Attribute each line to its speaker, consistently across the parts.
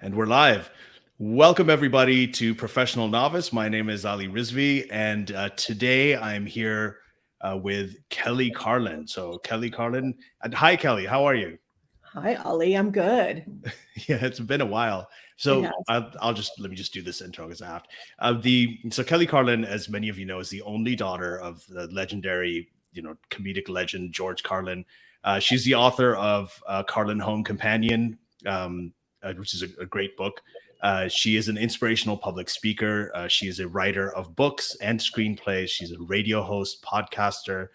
Speaker 1: And we're live. Welcome, everybody, to Professional Novice. My name is Ali Rizvi, and today I'm here with Kelly Carlin. So, Kelly Carlin, and hi, Kelly. How are you?
Speaker 2: Hi, Ali. I'm good.
Speaker 1: Yeah, it's been a while.
Speaker 2: It
Speaker 1: So
Speaker 2: has.
Speaker 1: let me just do this intro because I have to. So Kelly Carlin, as many of you know, is the only daughter of the legendary, comedic legend George Carlin. She's the author of Carlin Home Companion, which is a great book. She is an inspirational public speaker. She is a writer of books and screenplays. She's a radio host, podcaster,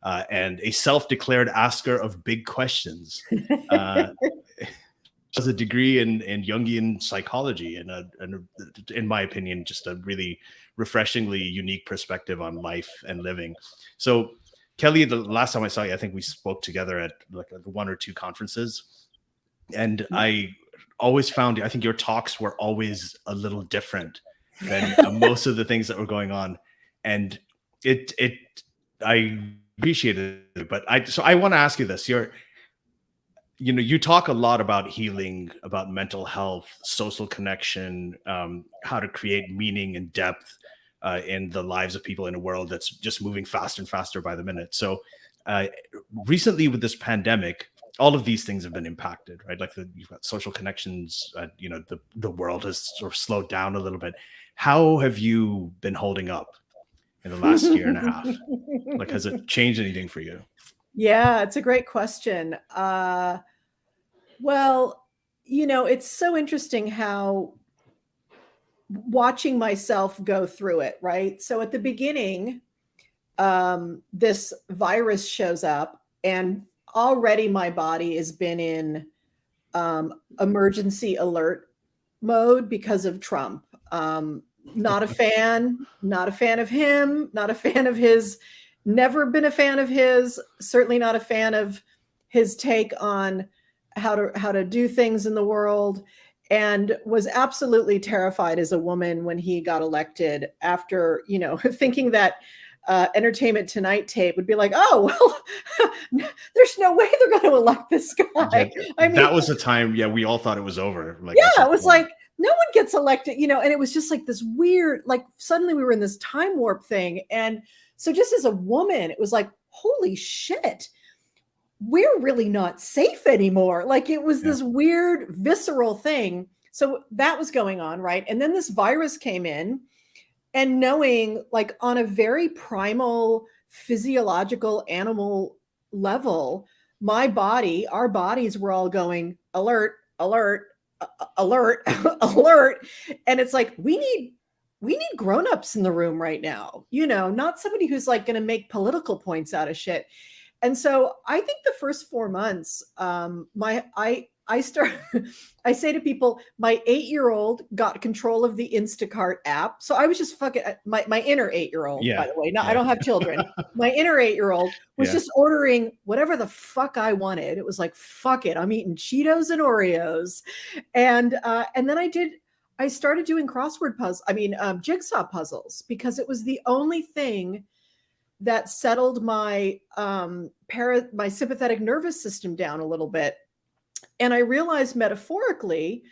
Speaker 1: and a self-declared asker of big questions. She has a degree in Jungian psychology and in my opinion, just a really refreshingly unique perspective on life and living. So, Kelly, the last time I saw you, I think we spoke together at like one or two conferences, and I always found, I think your talks were always a little different than most of the things that were going on, and I appreciated it. But I want to ask you this: you talk a lot about healing, about mental health, social connection, how to create meaning and depth in the lives of people in a world that's just moving faster and faster by the minute. So recently with this pandemic, all of these things have been impacted, right? Like you've got social connections, the world has sort of slowed down a little bit. How have you been holding up in the last year and a half? Like, has it changed anything for you?
Speaker 2: Yeah, it's a great question. Well, it's so interesting how watching myself go through it, right? So at the beginning, this virus shows up, and already my body has been in emergency alert mode because of Trump. Not a fan of him, not a fan of his, never been a fan of his, certainly not a fan of his take on how to do things in the world, and was absolutely terrified as a woman when he got elected after, thinking that Entertainment Tonight tape would be like, oh, well, there's no way they're going to elect this guy.
Speaker 1: Yeah,
Speaker 2: I mean,
Speaker 1: that was the time, we all thought it was over. Like,
Speaker 2: yeah, it was like, no one gets elected, and it was just like this weird, like suddenly we were in this time warp thing. And so just as a woman, it was like, holy shit, we're really not safe anymore. Like it was this weird visceral thing. So that was going on, right? And then this virus came in, and knowing, like, on a very primal physiological animal level, our bodies were all going alert, alert, alert, alert. And it's like, we need grown-ups in the room right now, not somebody who's like going to make political points out of shit. And so I think the first 4 months, I say to people, my 8-year-old got control of the Instacart app. So I was just fucking my inner 8-year-old, by the way. No, I don't have children. My inner 8-year-old was just ordering whatever the fuck I wanted. It was like, fuck it, I'm eating Cheetos and Oreos. And then I started doing jigsaw puzzles, because it was the only thing that settled my my sympathetic nervous system down a little bit. And I realized metaphorically,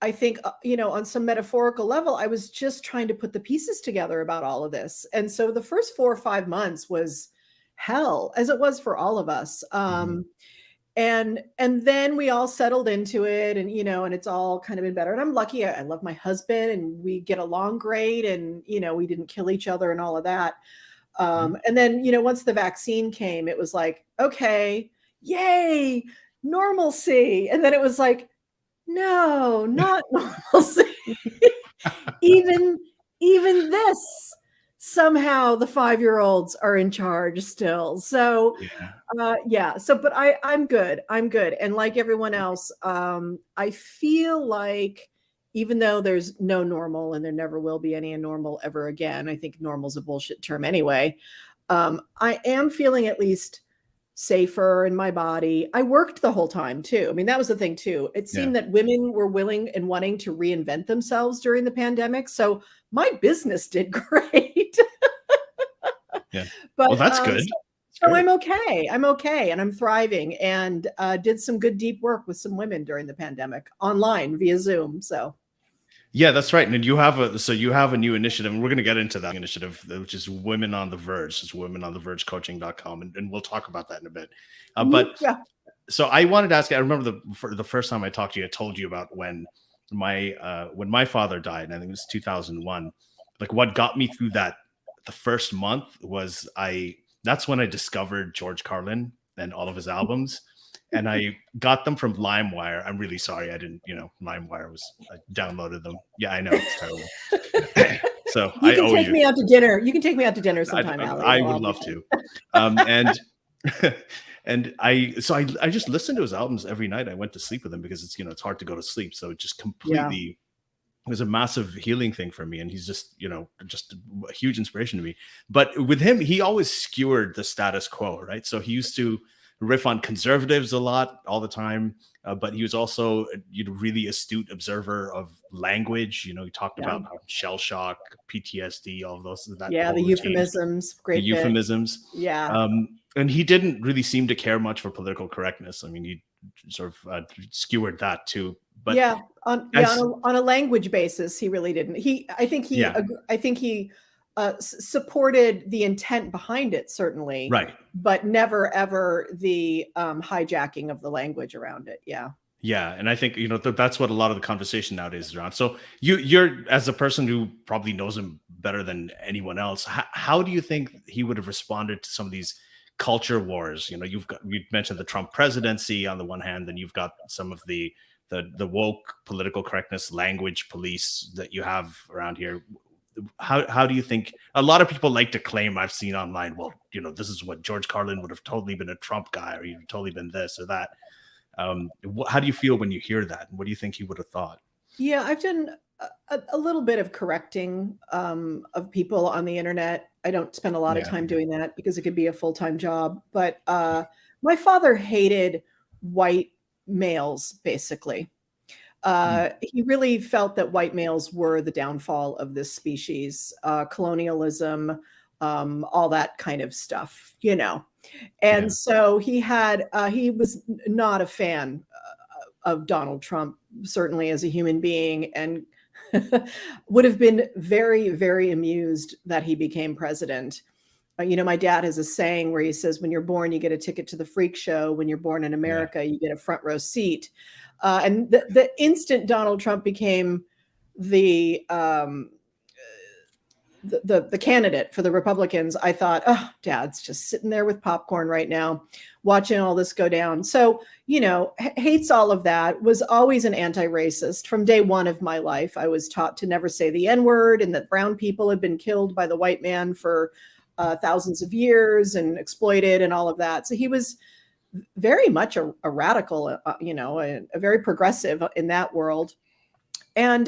Speaker 2: I think, on some metaphorical level, I was just trying to put the pieces together about all of this. And so the first 4 or 5 months was hell, as it was for all of us. And then we all settled into it, and, and it's all kind of been better. And I'm lucky. I love my husband, and we get along great, and, we didn't kill each other and all of that. And then, once the vaccine came, it was like, okay, yay, normalcy. And then it was like, no, not normalcy. even this, somehow the 5-year-olds are in charge still. So but I'm good. And like everyone else, I feel like, even though there's no normal, and there never will be any normal ever again, I think normal's a bullshit term anyway. I am feeling at least safer in my body. I worked the whole time too. I mean, that was the thing too. It seemed that women were willing and wanting to reinvent themselves during the pandemic. So my business did great.
Speaker 1: But well, that's good.
Speaker 2: So I'm okay. I'm okay, and I'm thriving, and did some good deep work with some women during the pandemic online via Zoom. So
Speaker 1: Yeah, that's right. And you have a new initiative, and we're going to get into that initiative, which is Women on the Verge. It's womenonthevergecoaching.com, and we'll talk about that in a bit. But
Speaker 2: yeah,
Speaker 1: so I wanted to ask you, I remember the first time I talked to you, I told you about when my father died, and I think it was 2001. Like, what got me through that the first month was that's when I discovered George Carlin and all of his albums. And I got them from LimeWire. I'm really sorry I didn't, LimeWire I downloaded them. Yeah, I know it's terrible. So
Speaker 2: you
Speaker 1: I
Speaker 2: can
Speaker 1: owe
Speaker 2: take
Speaker 1: you.
Speaker 2: me out to dinner. You can take me out to dinner
Speaker 1: I,
Speaker 2: sometime, Allie.
Speaker 1: I
Speaker 2: It'll
Speaker 1: would
Speaker 2: all be
Speaker 1: love
Speaker 2: fun.
Speaker 1: to. And and I just listened to his albums every night. I went to sleep with him because it's hard to go to sleep. So it just completely it was a massive healing thing for me. And he's just a huge inspiration to me. But with him, he always skewered the status quo, right? So he used to riff on conservatives a lot all the time. But he was also a really astute observer of language. He talked about shell shock, PTSD, all of those. That
Speaker 2: Yeah,
Speaker 1: whole
Speaker 2: the
Speaker 1: routine,
Speaker 2: euphemisms,
Speaker 1: the
Speaker 2: great bit.
Speaker 1: euphemisms.
Speaker 2: Yeah.
Speaker 1: And he didn't really seem to care much for political correctness. I mean, he sort of skewered that too. But
Speaker 2: on a language basis, he really didn't. I think he supported the intent behind it, certainly,
Speaker 1: right.
Speaker 2: but never ever the hijacking of the language around it. Yeah.
Speaker 1: Yeah, and I think that's what a lot of the conversation nowadays is around. So you're as a person who probably knows him better than anyone else. How do you think he would have responded to some of these culture wars? You mentioned the Trump presidency on the one hand, then you've got some of the woke political correctness language police that you have around here. How do you think a lot of people like to claim, I've seen online, well, this is what George Carlin would have totally been a Trump guy, or you've totally been this or that. How do you feel when you hear that? What do you think he would have thought?
Speaker 2: Yeah, I've done a little bit of correcting of people on the internet. I don't spend a lot of time doing that because it could be a full-time job. But my father hated white males, basically. He really felt that white males were the downfall of this species, colonialism, all that kind of stuff, And so he was not a fan of Donald Trump, certainly as a human being, and would have been very, very amused that he became president. My dad has a saying where he says, when you're born, you get a ticket to the freak show. When you're born in America, you get a front row seat. And the instant Donald Trump became the candidate for the Republicans, I thought, oh, Dad's just sitting there with popcorn right now, watching all this go down. So, hates all of that, was always an anti-racist. From day one of my life, I was taught to never say the N-word and that brown people had been killed by the white man for thousands of years and exploited and all of that. So he was very much a radical, a very progressive in that world. And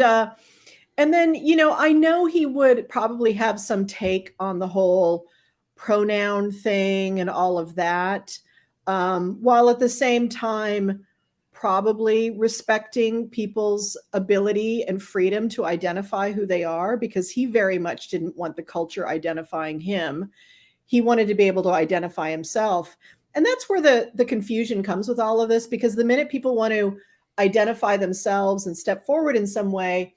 Speaker 2: then, I know he would probably have some take on the whole pronoun thing and all of that, while at the same time probably respecting people's ability and freedom to identify who they are, because he very much didn't want the culture identifying him. He wanted to be able to identify himself. And that's where the confusion comes with all of this, because the minute people want to identify themselves and step forward in some way,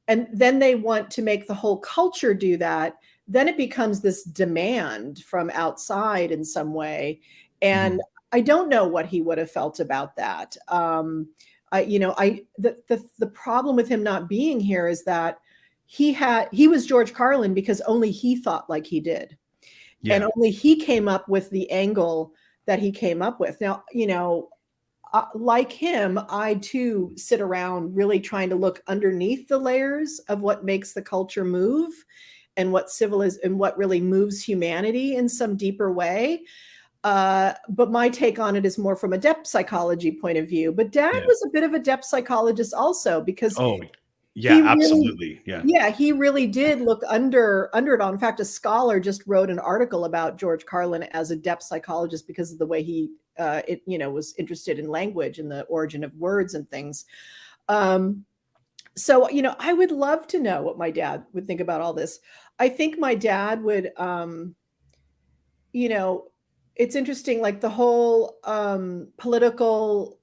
Speaker 2: and then they want to make the whole culture do that, then it becomes this demand from outside in some way. And I don't know what he would have felt about that. The problem with him not being here is that he was George Carlin because only he thought like he did. Yeah. And only he came up with the angle that he came up with. Now, like him, I too sit around really trying to look underneath the layers of what makes the culture move and what really moves humanity in some deeper way. But my take on it is more from a depth psychology point of view. But Dad was a bit of a depth psychologist also, because
Speaker 1: absolutely.
Speaker 2: He really did look under it all. In fact, a scholar just wrote an article about George Carlin as a depth psychologist because of the way he was interested in language and the origin of words and things. So, I would love to know what my dad would think about all this. I think my dad would, it's interesting, like the whole political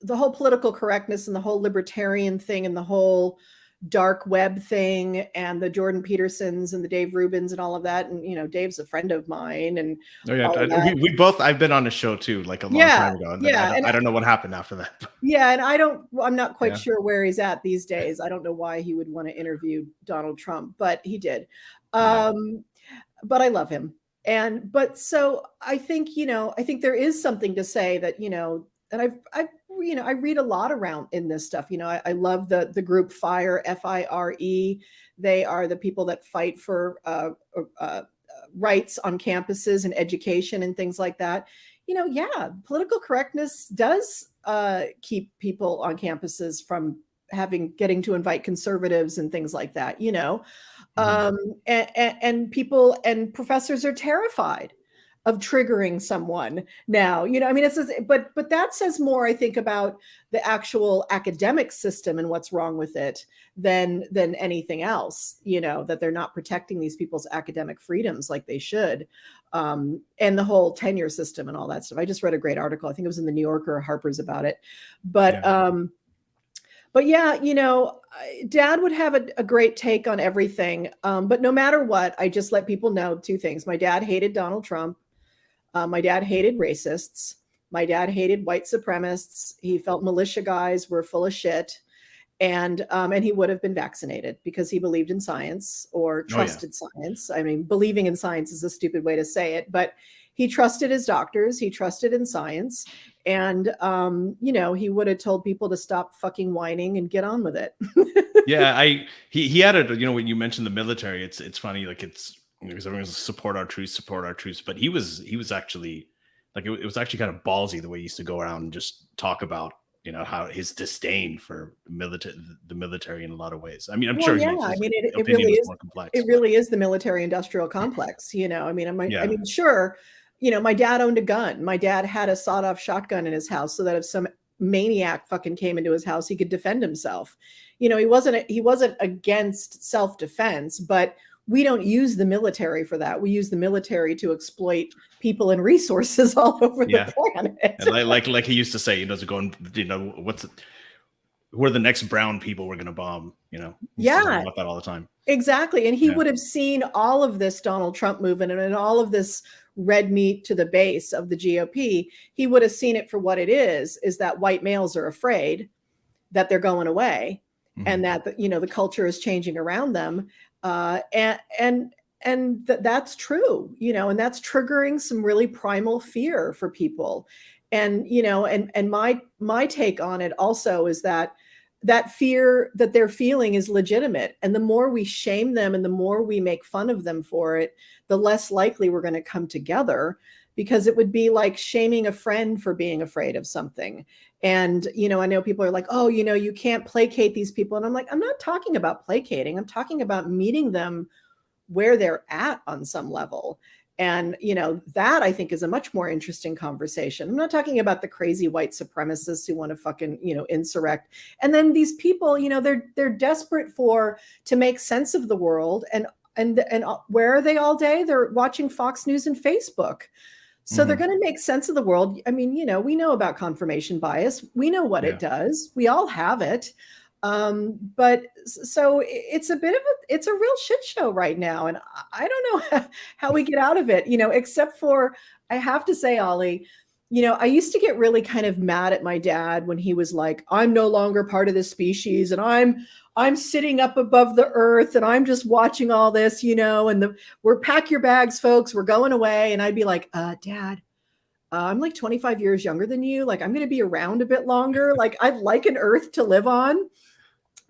Speaker 2: correctness and the whole libertarian thing and the whole dark web thing and the Jordan Petersons and the Dave Rubins and all of that. And, you know, Dave's a friend of mine and
Speaker 1: Oh yeah,
Speaker 2: all of that.
Speaker 1: we both. I've been on a show too, like a long
Speaker 2: Yeah,
Speaker 1: time ago, and then
Speaker 2: yeah.
Speaker 1: I don't know what happened after that.
Speaker 2: Yeah, and I'm not quite
Speaker 1: Yeah.
Speaker 2: sure where he's at these days. I don't know why he would want to interview Donald Trump, but he did.
Speaker 1: Yeah.
Speaker 2: But I love him. But so I think, you know, I think there is something to say that, you know, and you know, I read a lot around in this stuff. You know, I love the group FIRE, FIRE. They are the people that fight for rights on campuses and education and things like that. You know, yeah, political correctness does keep people on campuses from getting to invite conservatives and things like that, you know. And people and professors are terrified of triggering someone now, you know. I mean, but that says more, I think, about the actual academic system and what's wrong with it than anything else, you know, that they're not protecting these people's academic freedoms like they should. And the whole tenure system and all that stuff. I just read a great article, I think it was in the New Yorker or Harper's, about it. But yeah, you know, Dad would have a great take on everything. But no matter what, I just let people know two things. My dad hated Donald Trump. My dad hated racists. My dad hated white supremacists. He felt militia guys were full of shit. And he would have been vaccinated because he believed in science or trusted science. I mean, believing in science is a stupid way to say it, but he trusted his doctors. He trusted in science. And, you know, he would have told people to stop fucking whining and get on with it.
Speaker 1: Yeah, he added, you know, when you mentioned the military, it's funny, like it's, you know, because everyone's support our troops, but he was actually like, it was actually kind of ballsy the way he used to go around and just talk about, you know, how his disdain for the military in a lot of ways. I mean, I'm
Speaker 2: Well,
Speaker 1: sure
Speaker 2: yeah,
Speaker 1: his
Speaker 2: I mean, it
Speaker 1: opinion
Speaker 2: really
Speaker 1: was
Speaker 2: is.
Speaker 1: more complex.
Speaker 2: It really is the military industrial complex, you know. I mean,
Speaker 1: Yeah.
Speaker 2: I mean, sure, you know, my dad owned a gun. My dad had a sawed-off shotgun in his house so that if some maniac fucking came into his house, he could defend himself. You know, he wasn't against self-defense, but we don't use the military for that. We use the military to exploit people and resources all over the planet.
Speaker 1: And like he used to say, you know, to go and, you know, who are the next brown people we're going to bomb, you know? He used to talk about that all the time.
Speaker 2: Exactly. And he would have seen all of this Donald Trump movement and all of this red meat to the base of the GOP. He would have seen it for what it is that white males are afraid that they're going away and that, you know, the culture is changing around them. And that's true, you know, and that's triggering some really primal fear for people. And, you know, and my take on it also is that fear that they're feeling is legitimate. And the more we shame them and the more we make fun of them for it, the less likely we're going to come together, because it would be like shaming a friend for being afraid of something. And, you know, I know people are like, oh, you know, you can't placate these people. And I'm like, I'm not talking about placating. I'm talking about meeting them where they're at on some level. And, you know, that I think is a much more interesting conversation. I'm not talking about the crazy white supremacists who want to fucking, you know, insurrect. And then these people, you know, they're desperate to make sense of the world. And where are they all day? They're watching Fox News and Facebook. So they're going to make sense of the world. I mean, you know, we know about confirmation bias. We know what it does. We all have it. But so it's a real shit show right now. And I don't know how we get out of it, you know, except for, I have to say, Ollie, you know, I used to get really kind of mad at my dad when he was like, I'm no longer part of this species and I'm sitting up above the earth and I'm just watching all this, you know, and we're pack your bags, folks, we're going away. And I'd be like, Dad, I'm like 25 years younger than you. Like, I'm going to be around a bit longer. Like, I'd like an earth to live on.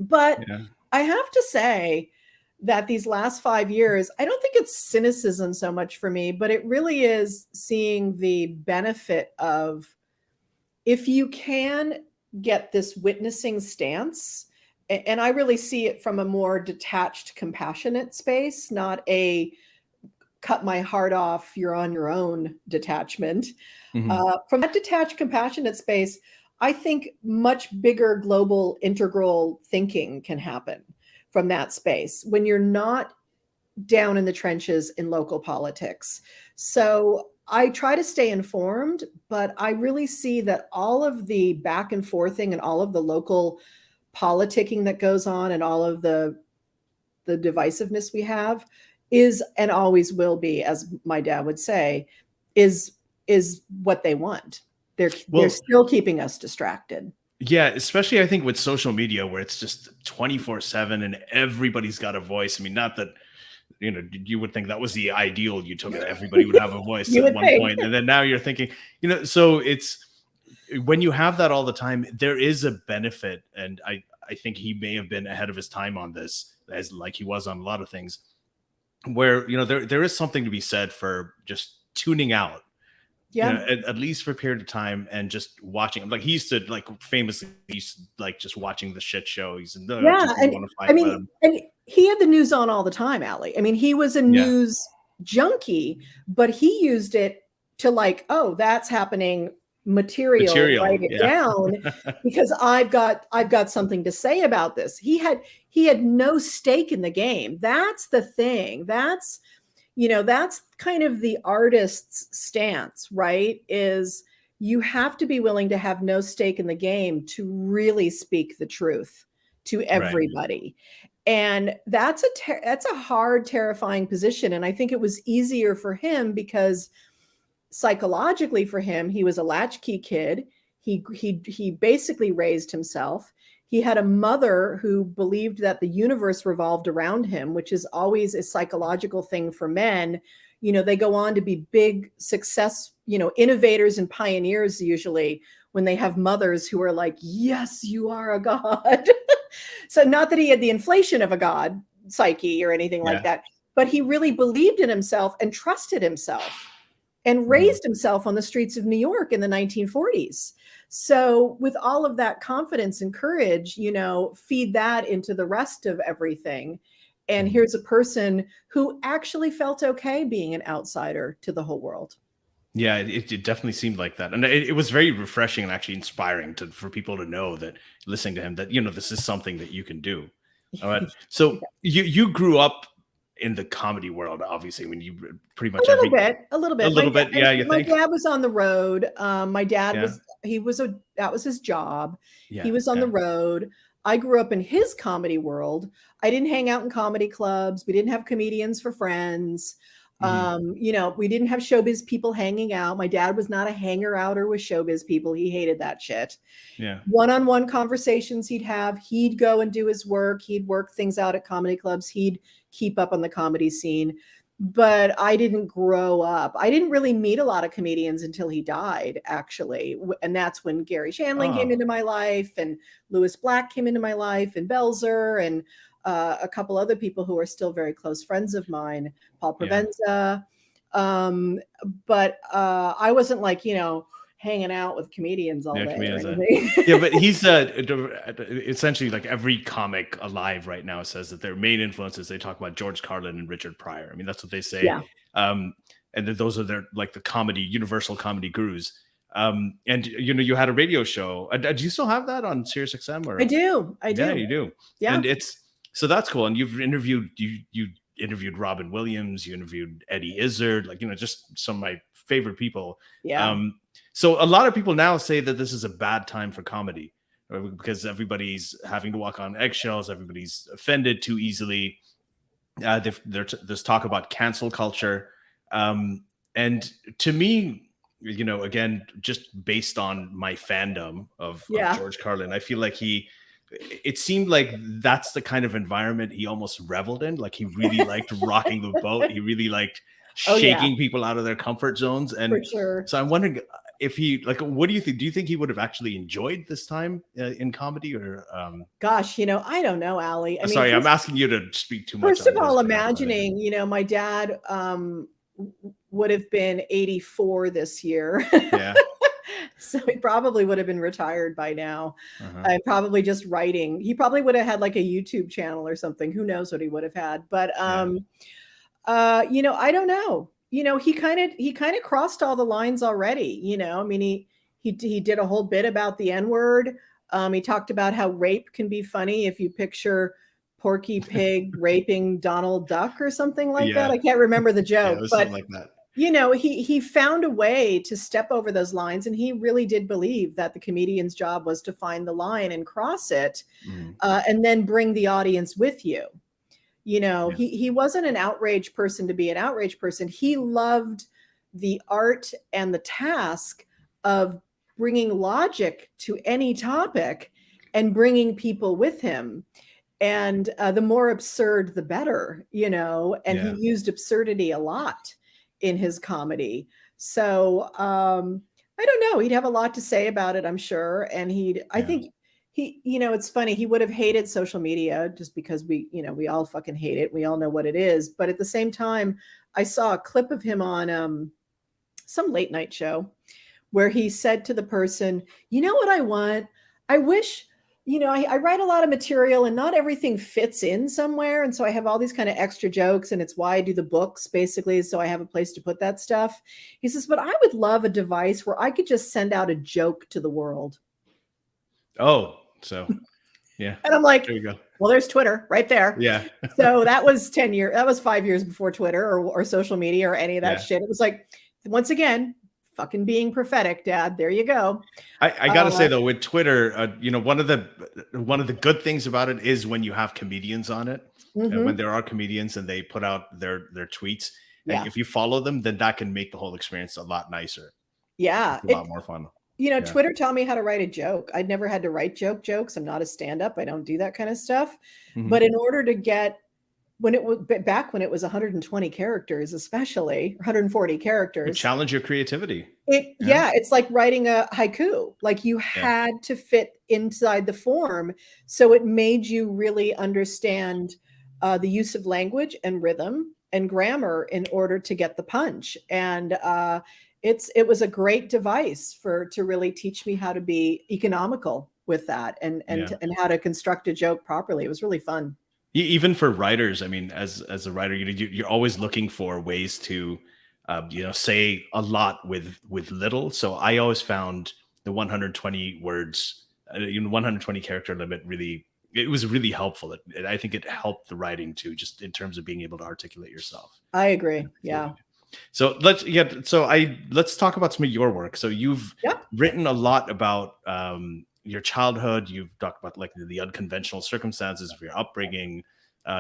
Speaker 2: But I have to say that these last 5 years, I don't think it's cynicism so much for me, but it really is seeing the benefit of, if you can get this witnessing stance, and I really see it from a more detached, compassionate space, not a cut my heart off, you're on your own detachment. From that detached, compassionate space, I think much bigger global integral thinking can happen from that space when you're not down in the trenches in local politics. So I try to stay informed, but I really see that all of the back and forthing and all of the local politicking that goes on and all of the divisiveness we have is and always will be, as my dad would say, is what they want. They're still keeping us distracted.
Speaker 1: Yeah, especially I think with social media where it's just 24/7 and everybody's got a voice. I mean, not that, you know, you would think that was the ideal utopia. Everybody would have a voice at one point. And then now you're thinking, you know, so it's when you have that all the time, there is a benefit. And I think he may have been ahead of his time on this, as like he was on a lot of things, where, you know, there is something to be said for just tuning out.
Speaker 2: Yeah.
Speaker 1: You know, at least for a period of time and just watching. Like he used to like famously like just watching the shit show. He's in the
Speaker 2: and he had the news on all the time, Allie. I mean, he was a news junkie, but he used it to like, oh, that's happening. Material, write it down because I've got something to say about this. He had no stake in the game. That's the thing. That's, you know, that's kind of the artist's stance, right? Is you have to be willing to have no stake in the game to really speak the truth to everybody. Right. And that's a hard, terrifying position. And I think it was easier for him because psychologically for him, he was a latchkey kid. He basically raised himself. He had a mother who believed that the universe revolved around him, which is always a psychological thing for men. You know, they go on to be big success, you know, innovators and pioneers usually when they have mothers who are like, yes, you are a god. So not that he had the inflation of a god psyche or anything like that, but he really believed in himself and trusted himself and raised himself on the streets of New York in the 1940s. So with all of that confidence and courage, you know, feed that into the rest of everything. And here's a person who actually felt okay being an outsider to the whole world.
Speaker 1: Yeah, it definitely seemed like that. And it was very refreshing and actually inspiring for people to know that listening to him that, you know, this is something that you can do. All right. So you grew up in the comedy world, obviously, when you pretty much
Speaker 2: a little bit.
Speaker 1: Yeah.
Speaker 2: My dad was on the road. My dad that was his job. He was on the road. I grew up in his comedy world. I didn't hang out in comedy clubs. We didn't have comedians for friends. You know, we didn't have showbiz people hanging out. My dad was not a hanger outer with showbiz people. He hated that shit. Yeah. One-on-one conversations he'd go and do his work. He'd work things out at comedy clubs. He'd keep up on the comedy scene. But I didn't grow up. I didn't really meet a lot of comedians until he died, actually. And that's when Gary Shandling came into my life and Louis Black came into my life and Belzer and a couple other people who are still very close friends of mine, Paul Provenza. But I wasn't like, you know, hanging out with comedians all day.
Speaker 1: Yeah, but he's essentially like every comic alive right now says that their main influences, they talk about George Carlin and Richard Pryor. I mean, that's what they say. Yeah. And that those are their like the comedy, universal comedy gurus. And you know, you had a radio show. Do you still have that on Sirius XM? Or?
Speaker 2: I do.
Speaker 1: Yeah, you do. Yeah. And so that's cool. And you've interviewed you interviewed Robin Williams, you interviewed Eddie Izzard, like, you know, just some of my favorite people.
Speaker 2: Yeah.
Speaker 1: So a lot of people now say that this is a bad time for comedy because everybody's having to walk on eggshells. Everybody's offended too easily. There's talk about cancel culture. And to me, you know, again, just based on my fandom of George Carlin, I feel like it seemed like that's the kind of environment he almost reveled in. Like he really liked rocking the boat. He really liked shaking people out of their comfort zones. And
Speaker 2: for sure.
Speaker 1: So I'm wondering if he, like, what do you think? Do you think he would have actually enjoyed this time in comedy or?
Speaker 2: Gosh, you know, I don't know, Allie.
Speaker 1: Sorry, I'm asking you to speak too much.
Speaker 2: First of all, imagining, you know, my dad would have been 84 this year.
Speaker 1: Yeah.
Speaker 2: So he probably would have been retired by now. And probably just writing. He probably would have had like a YouTube channel or something. Who knows what he would have had. But you know, I don't know. You know, he kind of crossed all the lines already. You know, I mean, he did a whole bit about the N-word. He talked about how rape can be funny if you picture Porky Pig raping Donald Duck or something like that. I can't remember the joke,
Speaker 1: but something like that.
Speaker 2: you know, he found a way to step over those lines, and he really did believe that the comedian's job was to find the line and cross it, and then bring the audience with you. You know, he wasn't an outrage person to be an outrage person. He loved the art and the task of bringing logic to any topic and bringing people with him. And the more absurd, the better, you know, and he used absurdity a lot in his comedy. So I don't know. He'd have a lot to say about it, I'm sure. And I think he, you know, it's funny. He would have hated social media just because we all fucking hate it. We all know what it is. But at the same time, I saw a clip of him on some late night show where he said to the person, you know what I want? I wish, you know, I write a lot of material and not everything fits in somewhere. And so I have all these kind of extra jokes, and it's why I do the books basically. So I have a place to put that stuff. He says, but I would love a device where I could just send out a joke to the world.
Speaker 1: Oh, so yeah.
Speaker 2: And I'm like,
Speaker 1: there you go.
Speaker 2: Well, there's Twitter right there.
Speaker 1: Yeah.
Speaker 2: So that was 5 years before Twitter or social media or any of that shit. It was like, once again, fucking being prophetic, Dad. There you go.
Speaker 1: I gotta say though, with Twitter, you know, one of the good things about it is when you have comedians on it, and when there are comedians and they put out their tweets, and if you follow them, then that can make the whole experience a lot nicer.
Speaker 2: Yeah,
Speaker 1: it's a lot more fun.
Speaker 2: You know, Twitter taught me how to write a joke. I'd never had to write jokes. I'm not a stand-up. I don't do that kind of stuff. But in order to get when it was 120 characters, especially 140 characters,
Speaker 1: challenge your creativity.
Speaker 2: It's like writing a haiku. Like you had to fit inside the form, so it made you really understand the use of language and rhythm and grammar in order to get the punch. And it was a great device to really teach me how to be economical with that and how to construct a joke properly. It was really fun.
Speaker 1: Even for writers, I mean, as a writer, you're always looking for ways to, say a lot with little. So I always found the 120 words, 120 character limit it was really helpful. I think it helped the writing too, just in terms of being able to articulate yourself.
Speaker 2: I agree. Yeah.
Speaker 1: So let's talk about some of your work. So you've written a lot about your childhood. You've talked about like the unconventional circumstances of your upbringing,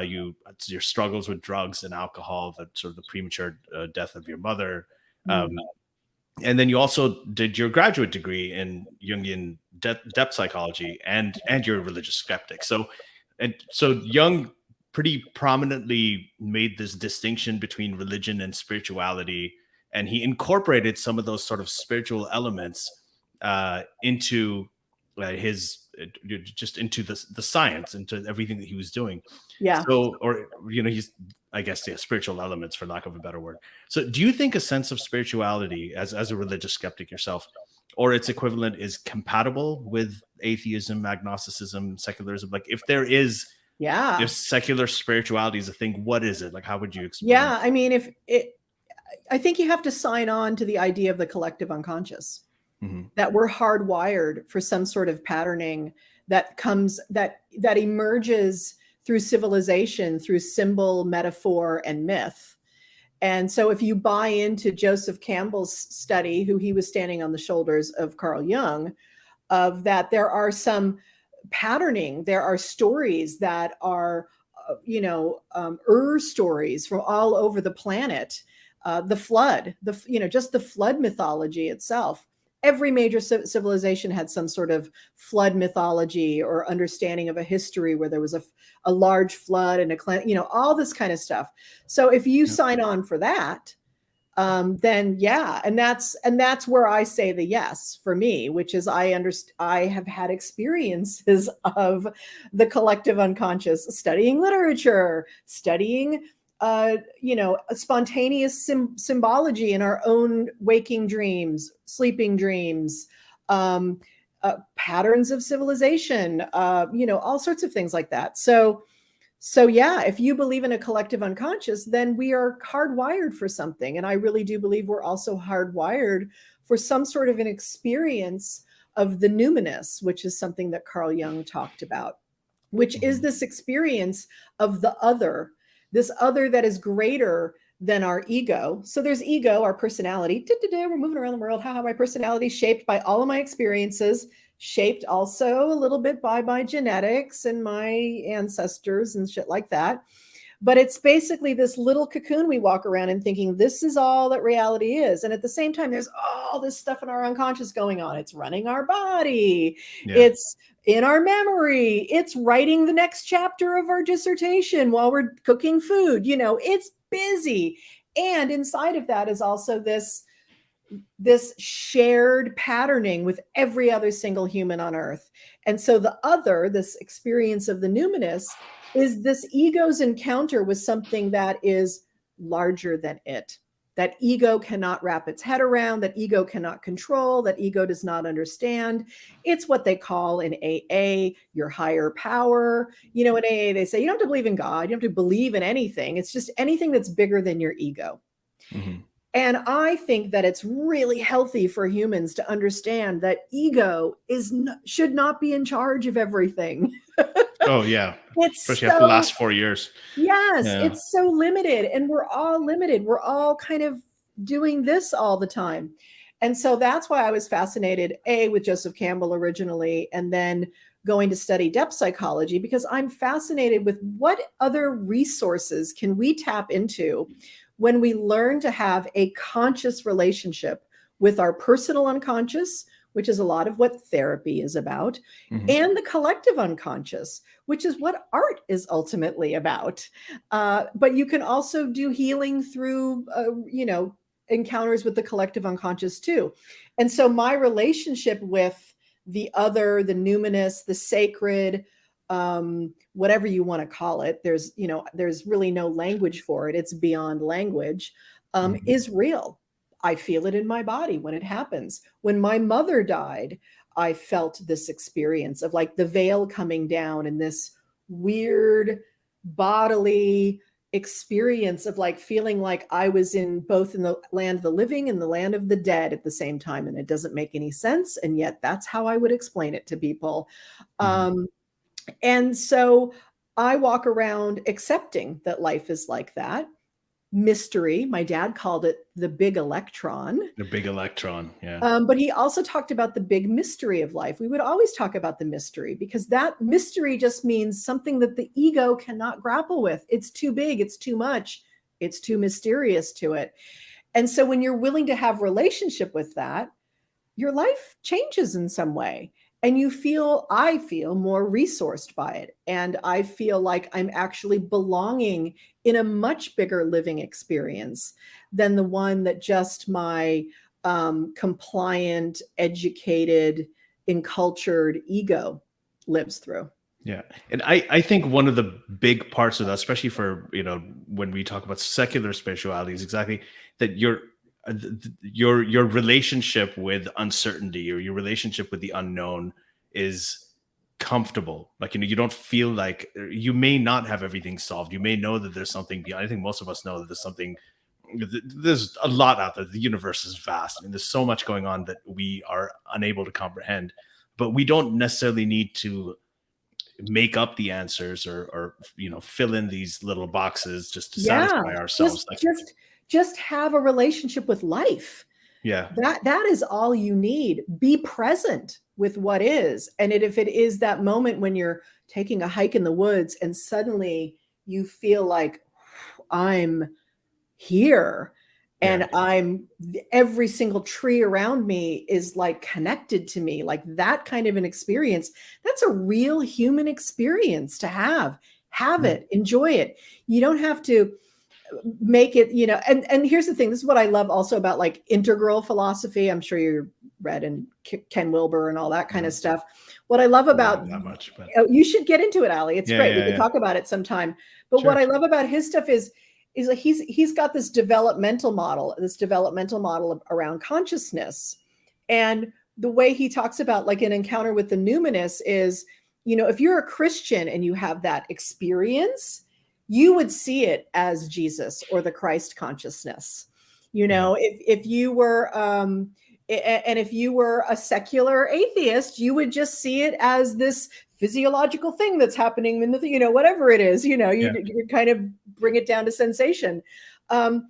Speaker 1: your struggles with drugs and alcohol, the sort of the premature death of your mother, and then you also did your graduate degree in Jungian depth psychology, and you're a religious skeptic. So Jung pretty prominently made this distinction between religion and spirituality, and he incorporated some of those sort of spiritual elements into into the science, into everything that he was doing.
Speaker 2: Yeah.
Speaker 1: So, spiritual elements, for lack of a better word. So do you think a sense of spirituality as a religious skeptic yourself, or its equivalent, is compatible with atheism, agnosticism, secularism? Like if there is, if secular spirituality is a thing, what is it? Like, how would you explain?
Speaker 2: Yeah. I mean, I think you have to sign on to the idea of the collective unconscious. That we're hardwired for some sort of patterning that emerges through civilization, through symbol, metaphor, and myth. And so if you buy into Joseph Campbell's study, who he was standing on the shoulders of Carl Jung, of that there are some patterning, there are stories that are, stories from all over the planet, the flood, just the flood mythology itself. Every major civilization had some sort of flood mythology or understanding of a history where there was a large flood and all this kind of stuff. So if you sign on for that, then and that's where I say the yes for me, which is I have had experiences of the collective unconscious, studying literature, studying spontaneous symbology in our own waking dreams, sleeping dreams, patterns of civilization, all sorts of things like that. So if you believe in a collective unconscious, then we are hardwired for something. And I really do believe we're also hardwired for some sort of an experience of the numinous, which is something that Carl Jung talked about, which is this experience of the other, this other that is greater than our ego. So there's ego, our personality. We're moving around the world. How my personality shaped by all of my experiences, shaped also a little bit by my genetics and my ancestors and shit like that. But it's basically this little cocoon we walk around in thinking this is all that reality is. And at the same time, there's all this stuff in our unconscious going on. It's running our body. Yeah. It's in our memory. It's writing the next chapter of our dissertation while we're cooking food. It's busy. And inside of that is also this shared patterning with every other single human on earth. And so this experience of the numinous is this ego's encounter with something that is larger than it. That ego cannot wrap its head around, that ego cannot control, that ego does not understand. It's what they call in AA your higher power. In AA, they say you don't have to believe in God, you don't have to believe in anything. It's just anything that's bigger than your ego. Mm-hmm. And I think that it's really healthy for humans to understand that ego should not be in charge of everything.
Speaker 1: Oh, yeah. Especially after the last 4 years.
Speaker 2: Yes, yeah. It's so limited, and we're all limited. We're all kind of doing this all the time. And so that's why I was fascinated, with Joseph Campbell originally, and then going to study depth psychology, because I'm fascinated with what other resources can we tap into when we learn to have a conscious relationship with our personal unconscious, which is a lot of what therapy is about, mm-hmm. and the collective unconscious, which is what art is ultimately about. But you can also do healing through, encounters with the collective unconscious too. And so my relationship with the other, the numinous, the sacred, whatever you want to call it, there's really no language for it. It's beyond language, mm-hmm. is real. I feel it in my body when it happens. When my mother died, I felt this experience of like the veil coming down and this weird bodily experience of like feeling like I was both in the land of the living and the land of the dead at the same time. And it doesn't make any sense. And yet that's how I would explain it to people. Mm-hmm. And so I walk around accepting that life is like that. Mystery. My dad called it the big electron.
Speaker 1: The big electron, yeah.
Speaker 2: But he also talked about the big mystery of life. We would always talk about the mystery because that mystery just means something that the ego cannot grapple with. It's too big. It's too much. It's too mysterious to it. And so when you're willing to have relationship with that, your life changes in some way. And I feel more resourced by it. And I feel like I'm actually belonging in a much bigger living experience than the one that just my compliant, educated, encultured ego lives through.
Speaker 1: Yeah. And I think one of the big parts of that, especially for, when we talk about secular spirituality, is exactly that your relationship with uncertainty or your relationship with the unknown is comfortable. Like, you don't feel like you may not have everything solved. You may know that there's something beyond. I think most of us know that there's a lot out there. The universe is vast. I mean, there's so much going on that we are unable to comprehend, but we don't necessarily need to make up the answers or fill in these little boxes just to satisfy ourselves.
Speaker 2: Just have a relationship with life.
Speaker 1: Yeah.
Speaker 2: That is all you need. Be present with what is. And if it is that moment when you're taking a hike in the woods and suddenly you feel like I'm here and every single tree around me is like connected to me, like that kind of an experience, that's a real human experience to have it, enjoy it. You don't have to make it, and here's the thing. This is what I love also about like integral philosophy. I'm sure you're read and Ken Wilber and all that kind of stuff. What I love about
Speaker 1: not much, but
Speaker 2: you should get into it, Ali. It's great. We can talk about it sometime. But what I love about his stuff is like he's got this developmental model around consciousness. And the way he talks about like an encounter with the numinous is, if you're a Christian and you have that experience, you would see it as Jesus or the Christ consciousness. If you were, and if you were a secular atheist, you would just see it as this physiological thing that's happening in the, whatever it is, you kind of bring it down to sensation. And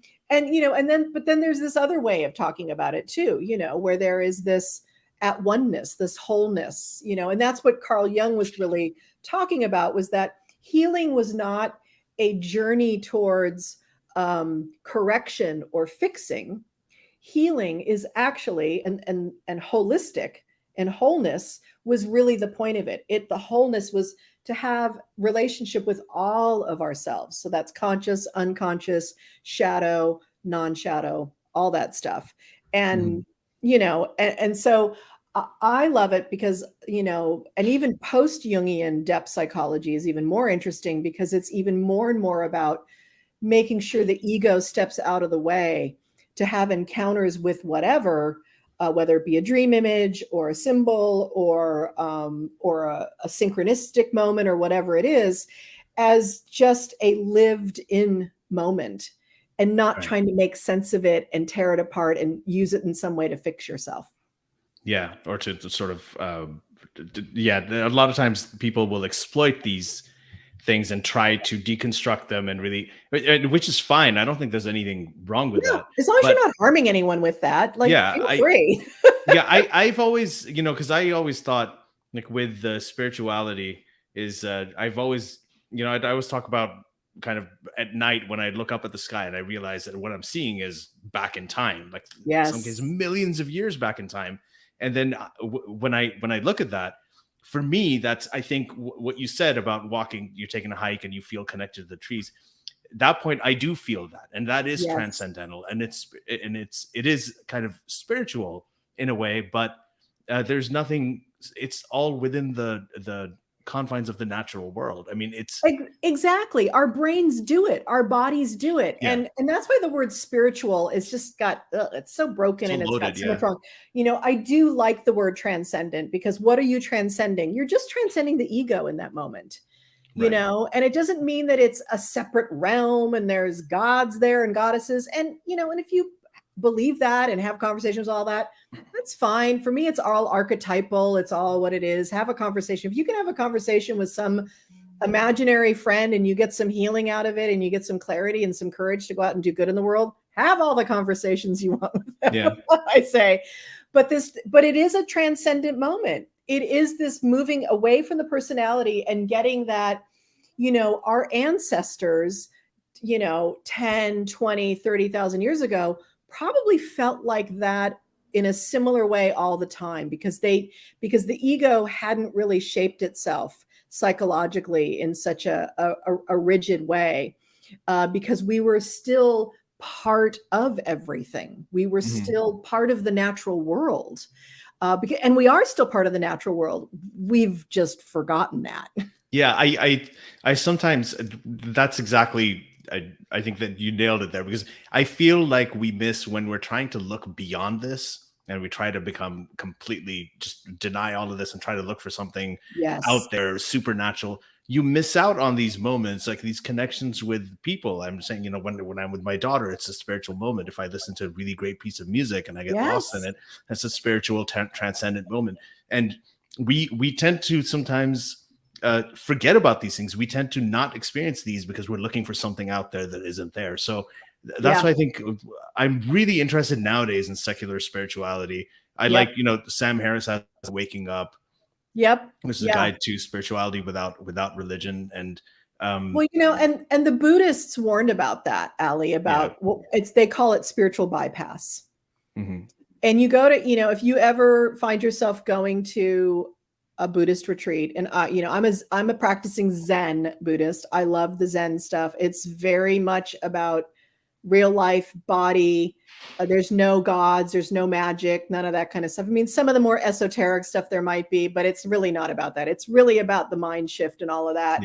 Speaker 2: but then there's this other way of talking about it too, where there is this at oneness, this wholeness, and that's what Carl Jung was really talking about, was that healing was not a journey towards correction or fixing. Healing is actually and holistic, and wholeness was really the point of it. The wholeness was to have relationship with all of ourselves. So that's conscious, unconscious, shadow, non-shadow, all that stuff. And and so I love it because, and even post-Jungian depth psychology is even more interesting, because it's even more and more about making sure the ego steps out of the way to have encounters with whatever, whether it be a dream image or a symbol or a synchronistic moment or whatever it is, as just a lived in moment, and not trying to make sense of it and tear it apart and use it in some way to fix yourself.
Speaker 1: Yeah. Or to sort of, a lot of times people will exploit these things and try to deconstruct them, and really, which is fine. I don't think there's anything wrong with that.
Speaker 2: As long as you're not harming anyone with that, feel free.
Speaker 1: I've always, because I always thought, like, with the spirituality is, I've always, I always talk about kind of at night when I look up at the sky and I realize that what I'm seeing is back in time, like in some cases millions of years back in time. And then when I look at that, for me, that's, I think, what you said about walking, you're taking a hike and you feel connected to the trees. That point, I do feel that, and that is transcendental, and it is kind of spiritual in a way, but there's nothing. It's all within the confines of the natural world. I mean, it's
Speaker 2: exactly, our brains do it, our bodies do it, and that's why the word spiritual is just got it's so broken, and it's got so much wrong. I do like the word transcendent, because what are you transcending? You're just transcending the ego in that moment. And it doesn't mean that it's a separate realm and there's gods there and goddesses, and and if you believe that and have conversations, all that, that's fine. For me, it's all archetypal. It's all what it is. Have a conversation. If you can have a conversation with some imaginary friend and you get some healing out of it, and you get some clarity and some courage to go out and do good in the world, have all the conversations you want with them, I say. But it is a transcendent moment. It is this moving away from the personality and getting that, our ancestors, 10, 20, 30,000 years ago probably felt like that in a similar way all the time, because the ego hadn't really shaped itself psychologically in such a rigid way, because we were still part of everything. We were still part of the natural world. And we are still part of the natural world. We've just forgotten that.
Speaker 1: Yeah, I sometimes, that's exactly, I think that you nailed it there, because I feel like we miss when we're trying to look beyond this, and we try to become completely, just deny all of this and try to look for something out there supernatural. You miss out on these moments, like these connections with people. I'm saying, when I'm with my daughter, it's a spiritual moment. If I listen to a really great piece of music and I get lost in it, that's a spiritual transcendent moment. And we tend to sometimes forget about these things. We tend to not experience these because we're looking for something out there that isn't there. So that's why I think I'm really interested nowadays in secular spirituality. I like, Sam Harris has Waking Up. Which is a guide to spirituality without religion. And and
Speaker 2: the Buddhists warned about that, Ali, about they call it spiritual bypass. And you go to, if you ever find yourself going to a Buddhist retreat, and I'm a practicing Zen Buddhist. I love the Zen stuff. It's very much about real life body. There's no gods, there's no magic, none of that kind of stuff. I mean, some of the more esoteric stuff there might be, but it's really not about that. It's really about the mind shift and all of that.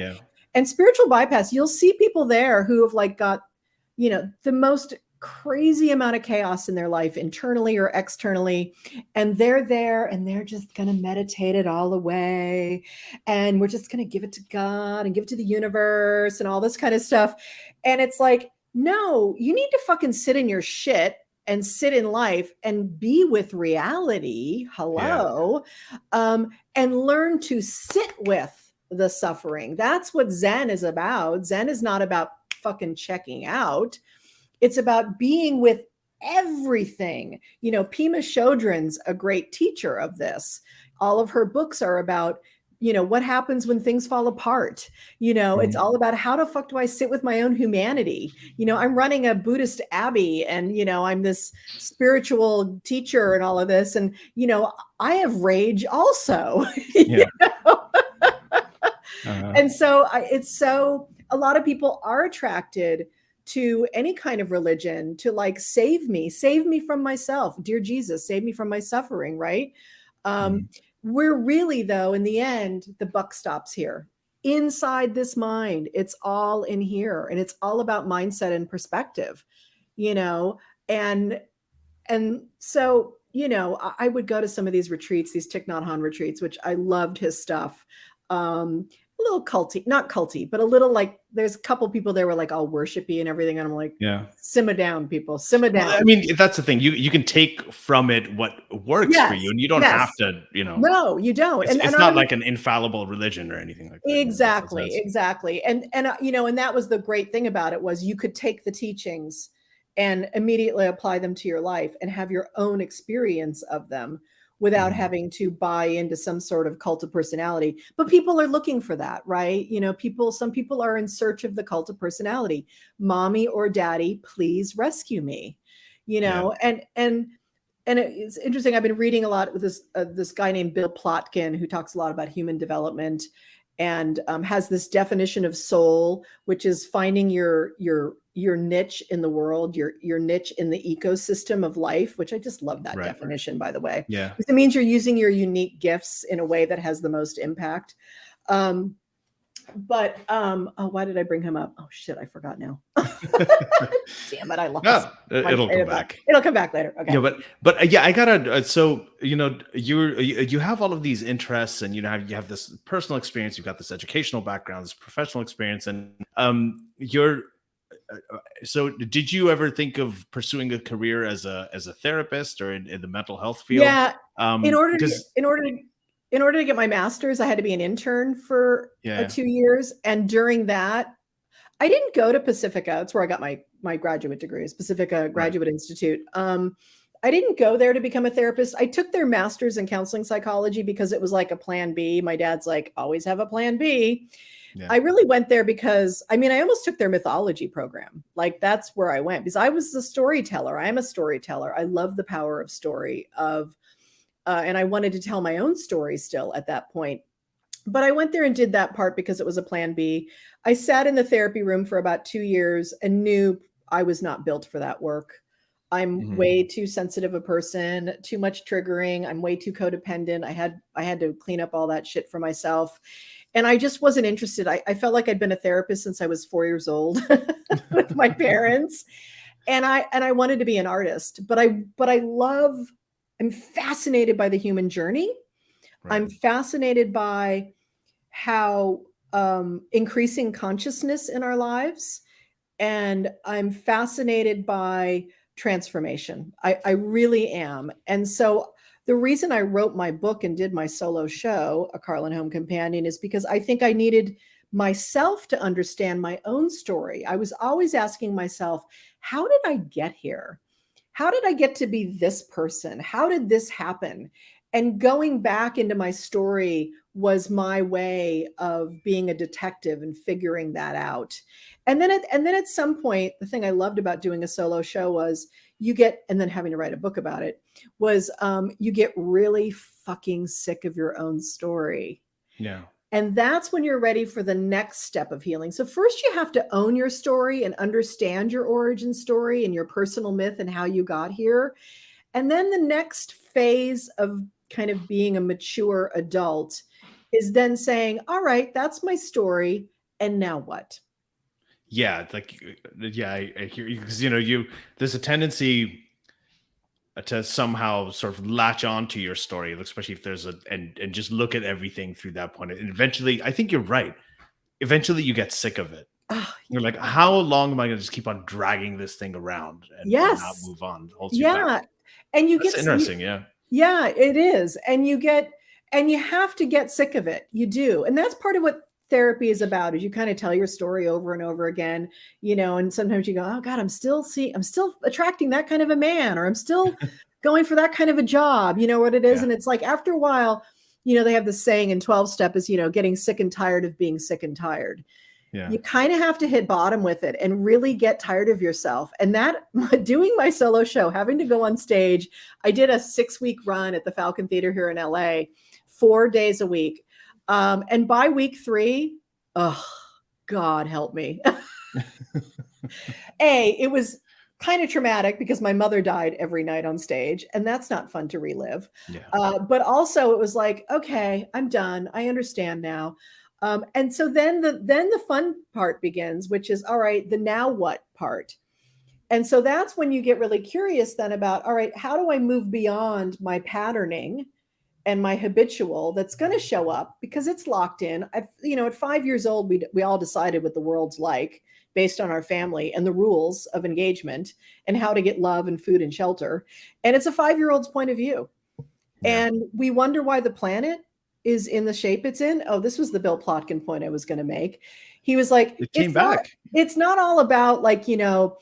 Speaker 2: And spiritual bypass, you'll see people there who have got, the most crazy amount of chaos in their life, internally or externally. And they're there and they're just going to meditate it all away. And we're just going to give it to God and give it to the universe and all this kind of stuff. And it's like, no, you need to fucking sit in your shit and sit in life and be with reality. Hello. And learn to sit with the suffering. That's what Zen is about. Zen is not about fucking checking out. It's about being with everything. You know, Pema Chodron's a great teacher of this. All of her books are about, you know, what happens when things fall apart. You know, it's all about how the fuck do I sit with my own humanity? You know, I'm running a Buddhist abbey and, you know, I'm this spiritual teacher and all of this. And, you know, I have rage also.
Speaker 1: Yeah.
Speaker 2: You know? And so a lot of people are attracted to any kind of religion to like, save me from myself. Dear Jesus, save me from my suffering. Right. We're really, though, in the end, the buck stops here. Inside this mind, it's all in here. And it's all about mindset and perspective, you know, and so, you know, I would go to some of these retreats, these Thich Nhat Hanh retreats, which I loved his stuff. A little culty, not culty, but a little like, there's a couple people there were like all worshipy and everything. And I'm like,
Speaker 1: yeah,
Speaker 2: simmer down, people, simmer down.
Speaker 1: Well, I mean, that's the thing. You can take from it what works for you, and you don't have to, you know. No,
Speaker 2: you don't.
Speaker 1: It's not like an infallible religion or anything like that.
Speaker 2: Exactly. And you know, and that was the great thing about it, was you could take the teachings and immediately apply them to your life and have your own experience of them without having to buy into some sort of cult of personality. But people are looking for that, right? You know, some people are in search of the cult of personality. Mommy or daddy, please rescue me. You know, and it's interesting. I've been reading a lot with this guy named Bill Plotkin, who talks a lot about human development and has this definition of soul, which is finding your niche in the world, your niche in the ecosystem of life, which I just love that definition, by the way.
Speaker 1: Yeah.
Speaker 2: Because it means you're using your unique gifts in a way that has the most impact. But why did I bring him up? Oh shit, I forgot now. Damn it, I lost.
Speaker 1: No, it'll come back.
Speaker 2: It'll come back later. Okay.
Speaker 1: Yeah, but yeah, I gotta. So you know, you have all of these interests, and you have this personal experience. You've got this educational background, this professional experience, and so did you ever think of pursuing a career as a therapist or in the mental health field?
Speaker 2: Yeah. In order to get my master's, I had to be an intern for 2 years. And during that, I didn't go to Pacifica. That's where I got my graduate degree, Pacifica Graduate Institute. I didn't go there to become a therapist. I took their master's in counseling psychology because it was like a plan B. My dad's like, always have a plan B. Yeah. I really went there because, I mean, I almost took their mythology program. Like, that's where I went because I was a storyteller. I am a storyteller. I love the power of story and I wanted to tell my own story still at that point. But I went there and did that part because it was a plan B. I sat in the therapy room for about 2 years and knew I was not built for that work. I'm way too sensitive a person, too much triggering. I'm way too codependent. I had to clean up all that shit for myself. And I just wasn't interested. I felt like I'd been a therapist since I was 4 years old with my parents. And I wanted to be an artist, but I'm fascinated by the human journey. Right. I'm fascinated by how increasing consciousness in our lives. And I'm fascinated by transformation. I really am. And so the reason I wrote my book and did my solo show, A Carlin Home Companion, is because I think I needed myself to understand my own story. I was always asking myself, how did I get here? How did I get to be this person? How did this happen? And going back into my story was my way of being a detective and figuring that out. And then at some point, the thing I loved about doing a solo show was and then having to write a book about it, was you get really fucking sick of your own story.
Speaker 1: Yeah.
Speaker 2: And that's when you're ready for the next step of healing. So first you have to own your story and understand your origin story and your personal myth and how you got here. And then the next phase of kind of being a mature adult is then saying, all right, that's my story. And now what?
Speaker 1: Yeah. Like, yeah, I hear you, because, there's a tendency to somehow sort of latch on to your story, especially if there's and just look at everything through that point. And eventually, I think you're right. Eventually you get sick of it. You're like, how long am I going to just keep on dragging this thing around and not move on?
Speaker 2: And
Speaker 1: That's interesting.
Speaker 2: Yeah, it is. And you have to get sick of it. You do. And that's part of what therapy is about, is you kind of tell your story over and over again, you know, and sometimes you go, oh God, I'm still attracting that kind of a man, or I'm still going for that kind of a job, you know what it is.
Speaker 1: Yeah.
Speaker 2: And it's like, after a while, you know, they have this saying in 12 step is, you know, getting sick and tired of being sick and tired.
Speaker 1: Yeah.
Speaker 2: You kind of have to hit bottom with it and really get tired of yourself. And that, doing my solo show, having to go on stage, I did a 6-week run at the Falcon Theater here in LA, 4 days a week. And by week 3, oh, God help me. It was kind of traumatic because my mother died every night on stage, and that's not fun to relive.
Speaker 1: Yeah.
Speaker 2: But also it was like, okay, I'm done. I understand now. And so then the fun part begins, which is, all right, the now what part. And so that's when you get really curious then about, all right, how do I move beyond my patterning and my habitual that's going to show up because it's locked in. At 5 years old, we all decided what the world's like based on our family and the rules of engagement and how to get love and food and shelter. And it's a 5-year-old's point of view. Yeah. And we wonder why the planet is in the shape it's in. Oh, this was the Bill Plotkin point I was going to make. He was like,
Speaker 1: it came back.
Speaker 2: It's not all about like, you know,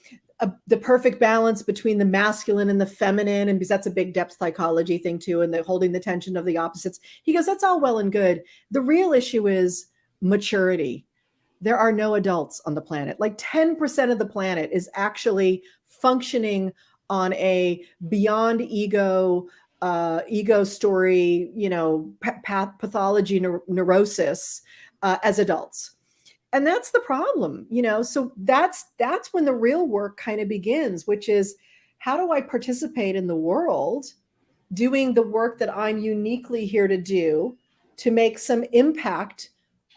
Speaker 2: the perfect balance between the masculine and the feminine. And because that's a big depth psychology thing too. And the holding the tension of the opposites. He goes, that's all well and good. The real issue is maturity. There are no adults on the planet. Like 10% of the planet is actually functioning on a beyond ego story, you know, pathology, neurosis as adults. And that's the problem, you know. So that's when the real work kind of begins, which is, how do I participate in the world doing the work that I'm uniquely here to do to make some impact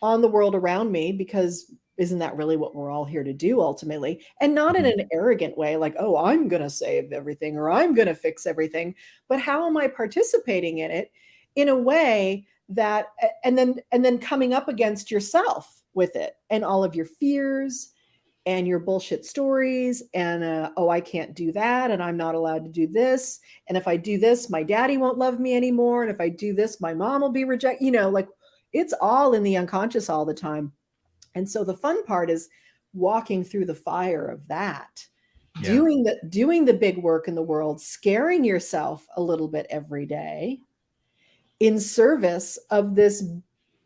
Speaker 2: on the world around me? Because isn't that really what we're all here to do ultimately? And not in an arrogant way, like, oh, I'm going to save everything or I'm going to fix everything. But how am I participating in it in a way that, and then coming up against yourself with it and all of your fears and your bullshit stories and, oh, I can't do that. And I'm not allowed to do this. And if I do this, my daddy won't love me anymore. And if I do this, my mom will be rejected. You know, like, it's all in the unconscious all the time. And so the fun part is walking through the fire of that, doing the big work in the world, scaring yourself a little bit every day in service of this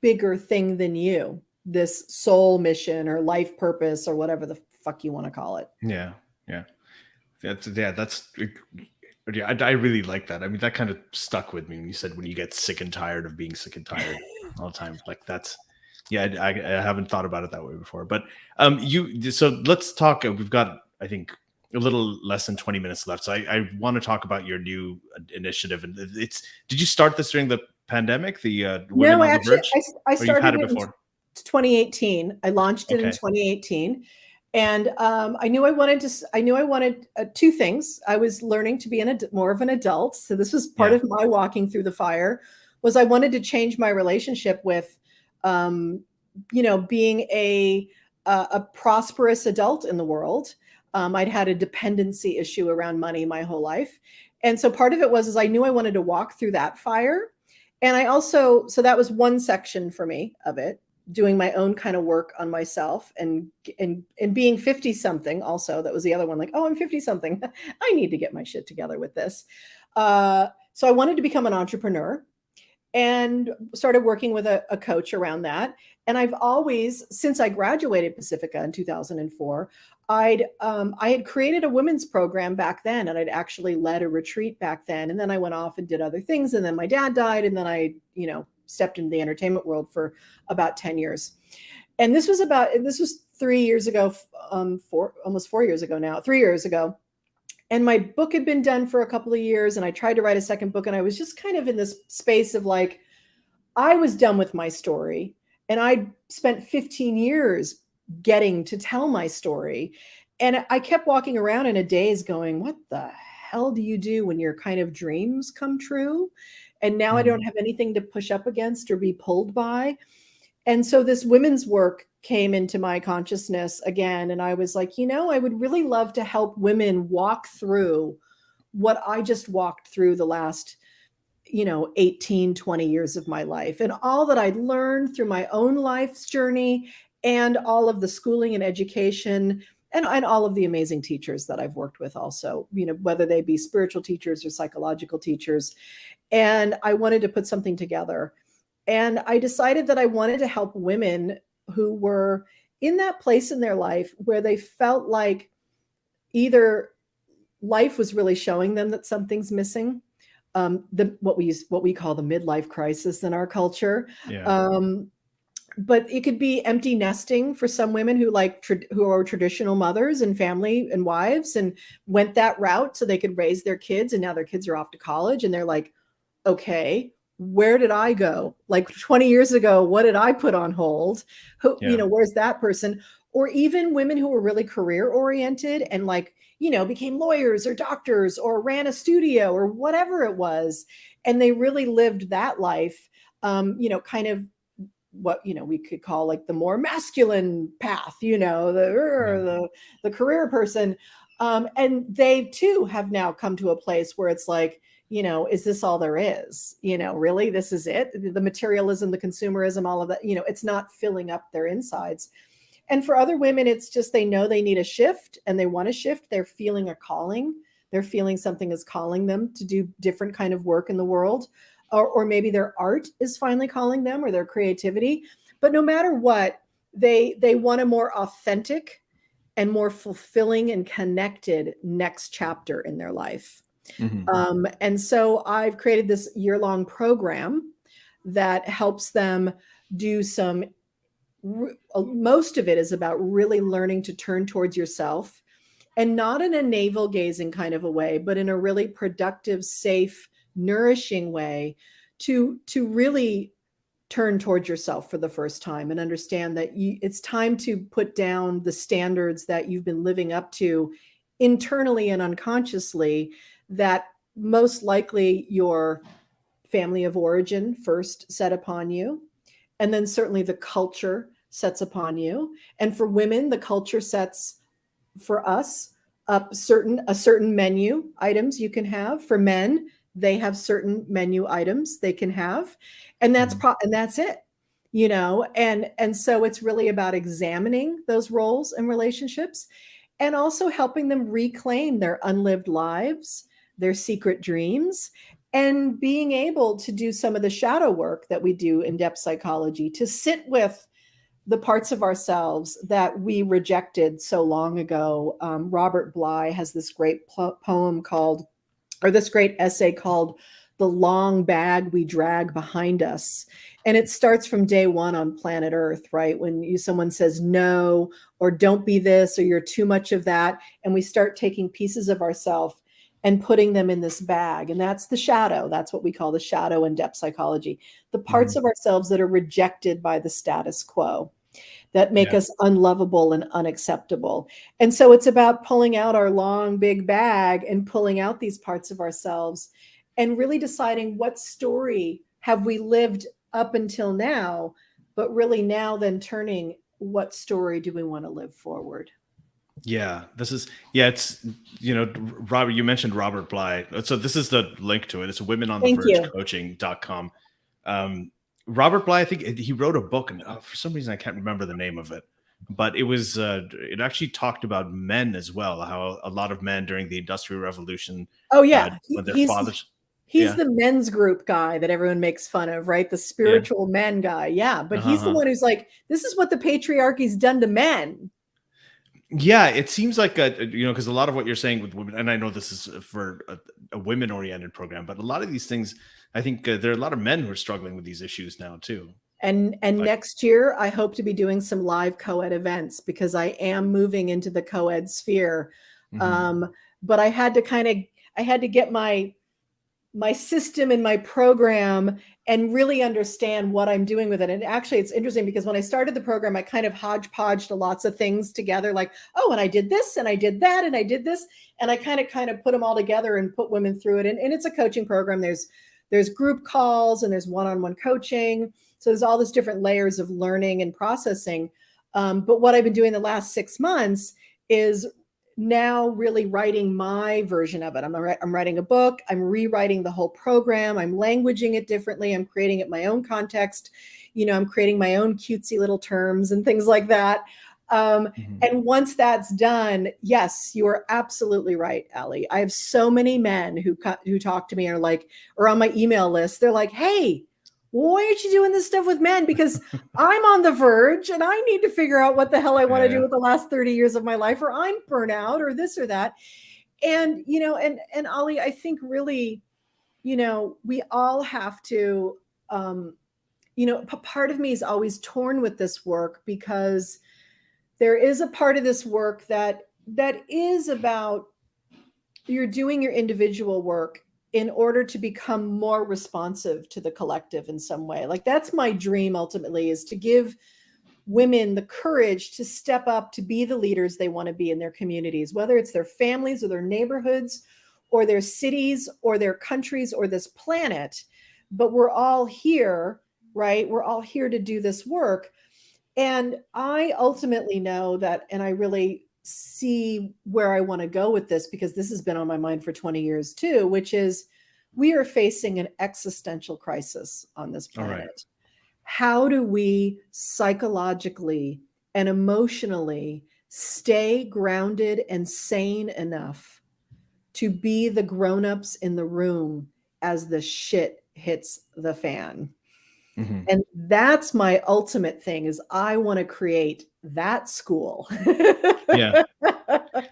Speaker 2: bigger thing than you, this soul mission or life purpose or whatever the fuck you want to call it.
Speaker 1: Yeah. I really like that. I mean, that kind of stuck with me when you said, when you get sick and tired of being sick and tired all the time. Like, that's, I haven't thought about it that way before. But so let's talk. We've got, I think, a little less than 20 minutes left. So I want to talk about your new initiative. And did you start this during the pandemic? The Women on the Verge?
Speaker 2: I started
Speaker 1: had it before?
Speaker 2: In 2018. I launched it in 2018. And I knew I wanted two things. I was learning to be more of an adult. So this was part of my walking through the fire, was I wanted to change my relationship with, being a prosperous adult in the world. I'd had a dependency issue around money my whole life. And so part of it was I knew I wanted to walk through that fire. And I also, so that was one section for me of it, doing my own kind of work on myself and being 50 something also. That was the other one, like, oh, I'm 50 something. I need to get my shit together with this. So I wanted to become an entrepreneur and started working with a coach around that. And I've always, since I graduated Pacifica in 2004, I had created a women's program back then, and I'd actually led a retreat back then. And then I went off and did other things. And then my dad died. And then I, stepped into the entertainment world for about 10 years. And this was 3 years ago, almost 4 years ago now, 3 years ago. And my book had been done for a couple of years, and I tried to write a second book. And I was just kind of in this space of like, I was done with my story. And I spent 15 years getting to tell my story. And I kept walking around in a daze going, what the hell do you do when your kind of dreams come true? And now I don't have anything to push up against or be pulled by. And so this women's work came into my consciousness again. And I was like, I would really love to help women walk through what I just walked through the last, 18, 20 years of my life, and all that I'd learned through my own life's journey and all of the schooling and education and all of the amazing teachers that I've worked with also, whether they be spiritual teachers or psychological teachers. And I wanted to put something together. And I decided that I wanted to help women who were in that place in their life where they felt like either life was really showing them that something's missing, what we call the midlife crisis in our culture.
Speaker 1: Yeah.
Speaker 2: But it could be empty nesting for some women who who are traditional mothers and family and wives and went that route so they could raise their kids, and now their kids are off to college and they're like, okay, where did I go? Like 20 years ago, what did I put on hold? Where's that person? Or even women who were really career oriented and became lawyers or doctors or ran a studio or whatever it was. And they really lived that life, kind of what, we could call like the more masculine path, the career person. And they too have now come to a place where it's like, is this all there is? Really, this is it? The materialism, the consumerism, all of that, it's not filling up their insides. And for other women, it's just, they know they need a shift and they want to shift. They're feeling a calling. They're feeling something is calling them to do different kind of work in the world. Or maybe their art is finally calling them, or their creativity. But no matter what, they want a more authentic and more fulfilling and connected next chapter in their life. Mm-hmm. And so I've created this year-long program that helps them do most of it is about really learning to turn towards yourself, and not in a navel gazing kind of a way, but in a really productive, safe, nourishing way to really turn towards yourself for the first time and understand that it's time to put down the standards that you've been living up to internally and unconsciously, that most likely your family of origin first set upon you. And then certainly the culture sets upon you. And for women, the culture sets for us up a certain menu items you can have. For men, they have certain menu items they can have. And that's and that's it. And so it's really about examining those roles and relationships, and also helping them reclaim their unlived lives, their secret dreams, and being able to do some of the shadow work that we do in depth psychology, to sit with the parts of ourselves that we rejected so long ago. Robert Bly has this great poem this great essay called "The Long Bag We Drag Behind Us." And it starts from day one on planet Earth, right? When someone says no, or don't be this, or you're too much of that. And we start taking pieces of ourselves and putting them in this bag. And that's the shadow. That's what we call the shadow in depth psychology. The parts of ourselves that are rejected by the status quo, that make us unlovable and unacceptable. And so it's about pulling out our long, big bag and pulling out these parts of ourselves and really deciding what story have we lived up until now, but really now then turning, what story do we want to live forward?
Speaker 1: Yeah, it's, Robert, you mentioned Robert Bly. So this is the link to it. It's womenonthevergecoaching.com. Robert Bly, I think he wrote a book, and for some reason I can't remember the name of it, but it actually talked about men as well, how a lot of men during the Industrial Revolution.
Speaker 2: Oh yeah.
Speaker 1: When their fathers.
Speaker 2: He's the men's group guy that everyone makes fun of, right? The spiritual men guy. Yeah. But he's the one who's like, this is what the patriarchy's done to men.
Speaker 1: Yeah, it seems like because a lot of what you're saying with women, and I know this is for a women-oriented program, but a lot of these things, I think there are a lot of men who are struggling with these issues now too.
Speaker 2: And next year, I hope to be doing some live co-ed events, because I am moving into the co-ed sphere. But I had to get my system and my program and really understand what I'm doing with it. And actually, it's interesting because when I started the program, I kind of hodgepodged lots of things together, like, oh, and I did this and I did that and I did this. And I kind of put them all together and put women through it. And it's a coaching program. There's group calls and there's one-on-one coaching. So there's all these different layers of learning and processing. But what I've been doing the last 6 months is now really writing my version of it. I'm writing a book. I'm rewriting the whole program. I'm languaging it differently. I'm creating it my own context. I'm creating my own cutesy little terms and things like that. And once that's done, yes, you are absolutely right, Allie. I have so many men who talk to me or on my email list. They're like, hey, why aren't you doing this stuff with men? Because I'm on the verge and I need to figure out what the hell I want to do with the last 30 years of my life, or I'm burnout or this or that. And, and Ollie, I think really, we all have to, part of me is always torn with this work, because there is a part of this work that is about, you're doing your individual work in order to become more responsive to the collective in some way. Like, that's my dream ultimately, is to give women the courage to step up, to be the leaders they want to be in their communities, whether it's their families or their neighborhoods or their cities or their countries or this planet. But we're all here, right? We're all here to do this work. And I ultimately know that, and I really see where I want to go with this, because this has been on my mind for 20 years too, which is, we are facing an existential crisis on this planet. Right. How do we psychologically and emotionally stay grounded and sane enough to be the grown-ups in the room as the shit hits the fan? Mm-hmm. And that's my ultimate thing, is I want to create that school.
Speaker 1: Yeah.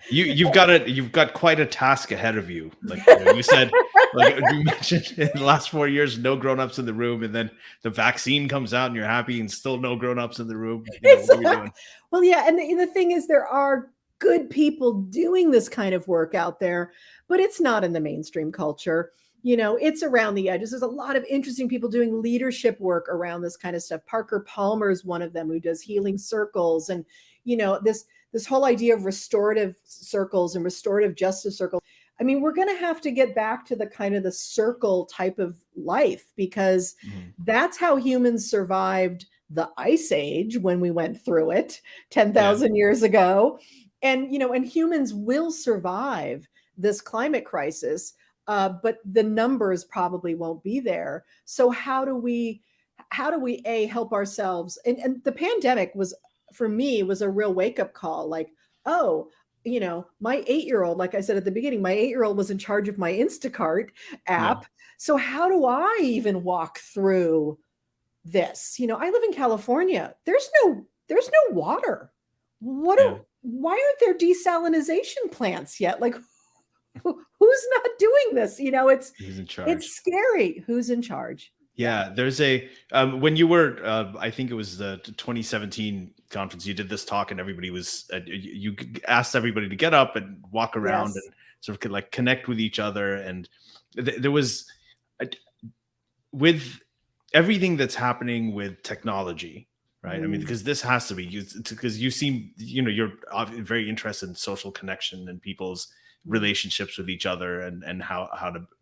Speaker 1: You've got quite a task ahead of you. Like you said, like you mentioned, in the last 4 years, no grown-ups in the room, and then the vaccine comes out and you're happy and still no grown-ups in the room. What are you doing?
Speaker 2: Well, yeah. And the thing is, there are good people doing this kind of work out there, but it's not in the mainstream culture. It's around the edges. There's a lot of interesting people doing leadership work around this kind of stuff. Parker Palmer is one of them, who does healing circles, and this whole idea of restorative circles and restorative justice circles. I mean, we're going to have to get back to the kind of the circle type of life, because that's how humans survived the Ice Age when we went through it 10,000 years ago. And, and humans will survive this climate crisis. But the numbers probably won't be there. So how do we help ourselves? And the pandemic was, for me, was a real wake-up call. Like, oh, my 8-year-old, like I said at the beginning, my 8-year-old was in charge of my Instacart app. Yeah. So how do I even walk through this? I live in California. There's no water. Why aren't there desalination plants yet? Like, who's not doing this?
Speaker 1: Who's in charge?
Speaker 2: It's scary. Who's in charge?
Speaker 1: Yeah, there's a when you were I think it was the 2017 conference, you did this talk, and everybody was you asked everybody to get up and walk around and sort of like connect with each other. And there was with everything that's happening with technology, right? I mean, because this has to be, because you seem, you're very interested in social connection and people's relationships with each other, and how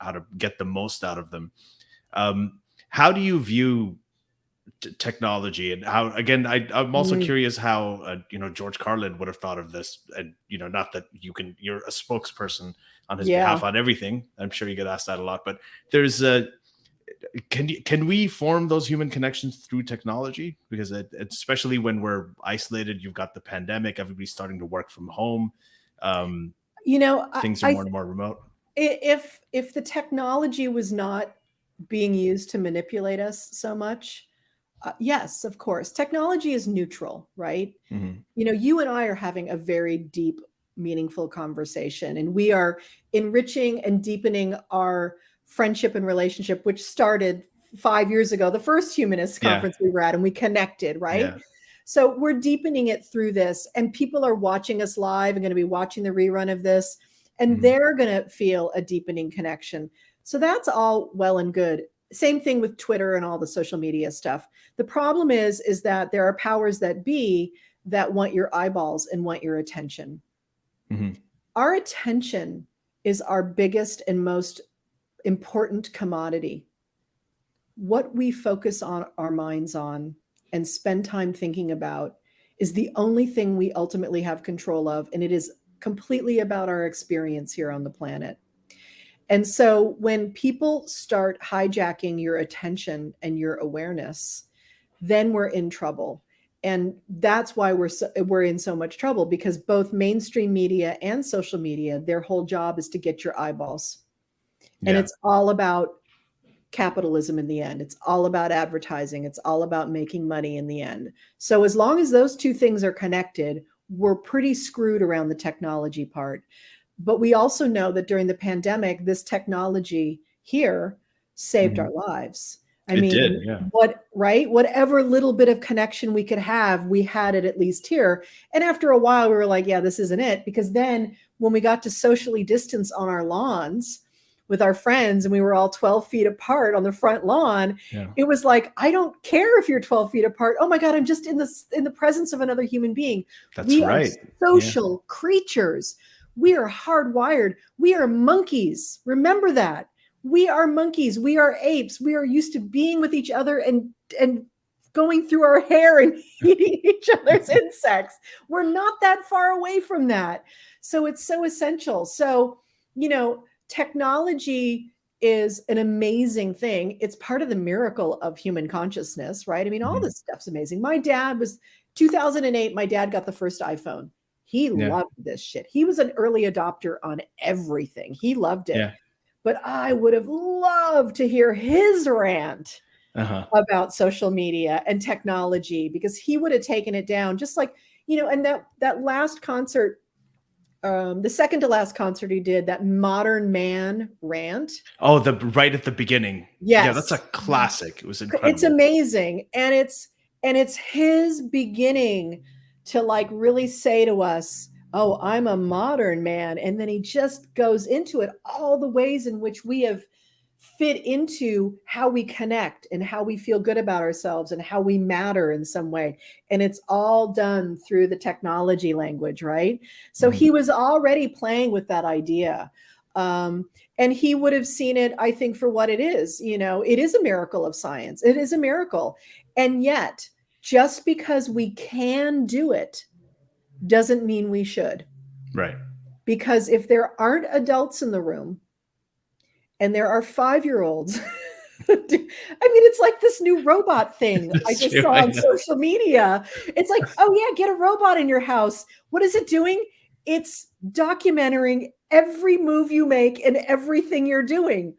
Speaker 1: to get the most out of them. How do you view technology, and how, again, I'm also curious how George Carlin would have thought of this, and not that you're a spokesperson on his behalf on everything. I'm sure you get asked that a lot, but there's can we form those human connections through technology? Because especially when we're isolated, you've got the pandemic, everybody's starting to work from home. Things are more and more remote.
Speaker 2: If the technology was not being used to manipulate us so much, yes, of course. Technology is neutral, right? Mm-hmm. You and I are having a very deep, meaningful conversation, and we are enriching and deepening our friendship and relationship, which started 5 years ago, the first humanist conference we were at, and we connected, right? Yeah. So we're deepening it through this, and people are watching us live and going to be watching the rerun of this, and they're going to feel a deepening connection. So that's all well and good. Same thing with Twitter and all the social media stuff. The problem is that there are powers that be that want your eyeballs and want your attention. Mm-hmm. Our attention is our biggest and most important commodity. What we focus on our minds on and spend time thinking about is the only thing we ultimately have control of. And it is completely about our experience here on the planet. And so when people start hijacking your attention and your awareness, then we're in trouble. And that's why we're in so much trouble, because both mainstream media and social media, their whole job is to get your eyeballs. And it's all about capitalism in the end. It's all about advertising. It's all about making money in the end. So as long as those two things are connected, we're pretty screwed around the technology part. But we also know that during the pandemic, this technology here saved our lives. I mean, whatever little bit of connection we could have, we had it at least here. And after a while, we were like, yeah, this isn't it. Because then when we got to socially distance on our lawns with our friends and we were all 12 feet apart on the front lawn, it was like, I don't care if you're 12 feet apart. Oh my God, I'm just in the presence of another human being.
Speaker 1: We are
Speaker 2: social creatures. We are hardwired. We are monkeys. Remember that. We are monkeys. We are apes. We are used to being with each other and going through our hair and eating each other's insects. We're not that far away from that. So it's so essential. So, technology is an amazing thing. It's part of the miracle of human consciousness, right? I mean, all this stuff's amazing. My dad was 2008. My dad got the first iPhone. He loved this shit. He was an early adopter on everything. He loved it. But I would have loved to hear his rant about social media and technology, because he would have taken it down just like, and that last concert, the second to last concert he did, that Modern Man rant.
Speaker 1: Oh, right at the beginning.
Speaker 2: Yes.
Speaker 1: Yeah, that's a classic. It was incredible.
Speaker 2: It's amazing. And it's his beginning to like really say to us, oh, I'm a modern man. And then he just goes into it, all the ways in which we have fit into how we connect and how we feel good about ourselves and how we matter in some way. And it's all done through the technology language, right? So he was already playing with that idea. And he would have seen it, I think, for what it is. It is a miracle of science. It is a miracle. And yet, just because we can do it doesn't mean we should.
Speaker 1: Right.
Speaker 2: Because if there aren't adults in the room and there are 5-year-olds, I mean, it's like this new robot thing I just saw on social media. It's like, oh yeah, get a robot in your house. What is it doing? It's documenting every move you make and everything you're doing.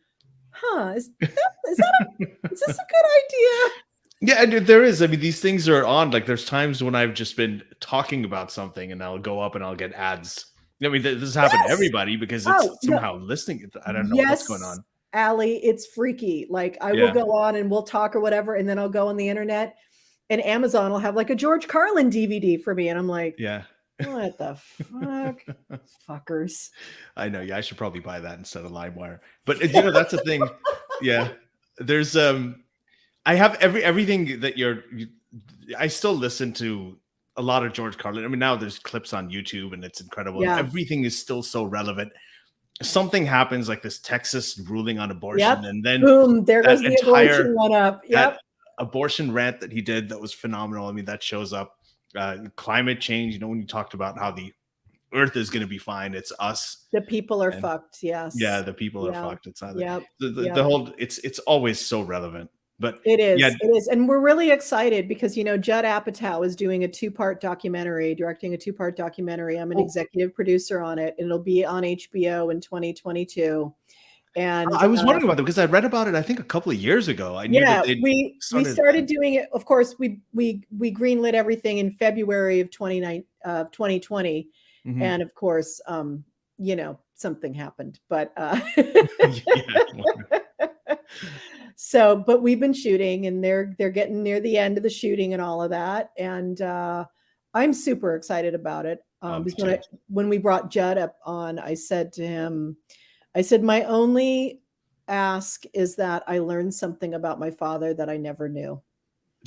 Speaker 2: Is this a good idea?
Speaker 1: Yeah, and there is. I mean, these things are on. Like, there's times when I've just been talking about something and I'll go up and I'll get ads. I mean, this happens to everybody because it's somehow listening. I don't know what's going on.
Speaker 2: Allie, it's freaky. Like, I will go on and we'll talk or whatever, and then I'll go on the internet and Amazon will have like a George Carlin DVD for me. And I'm like, what the fuck? Fuckers.
Speaker 1: I know. Yeah, I should probably buy that instead of LimeWire. But, that's the thing. Yeah. There's, I have everything that I still listen to a lot of George Carlin. I mean, now there's clips on YouTube and it's incredible.
Speaker 2: Yeah.
Speaker 1: Everything is still so relevant. Something happens like this Texas ruling on abortion, and then
Speaker 2: boom, there goes the abortion one up.
Speaker 1: That abortion rant that he did, that was phenomenal. I mean, that shows up. Climate change, when you talked about how the earth is going to be fine, it's us.
Speaker 2: The people are fucked. Yes.
Speaker 1: Yeah, the people are fucked. It's not the whole. It's always so relevant. But
Speaker 2: it is. It is. And we're really excited because, Judd Apatow is doing directing a 2-part documentary. I'm an executive producer on it, and it'll be on HBO in 2022. And
Speaker 1: I was wondering about that because I read about it, I think, a couple of years ago. I knew that
Speaker 2: we started doing it. Of course, we greenlit everything in February of 2020. And of course, something happened, but so, but we've been shooting, and they're getting near the end of the shooting and all of that. And I'm super excited about it. Because when we brought Judd up on, I said to him, my only ask is that I learned something about my father that I never knew.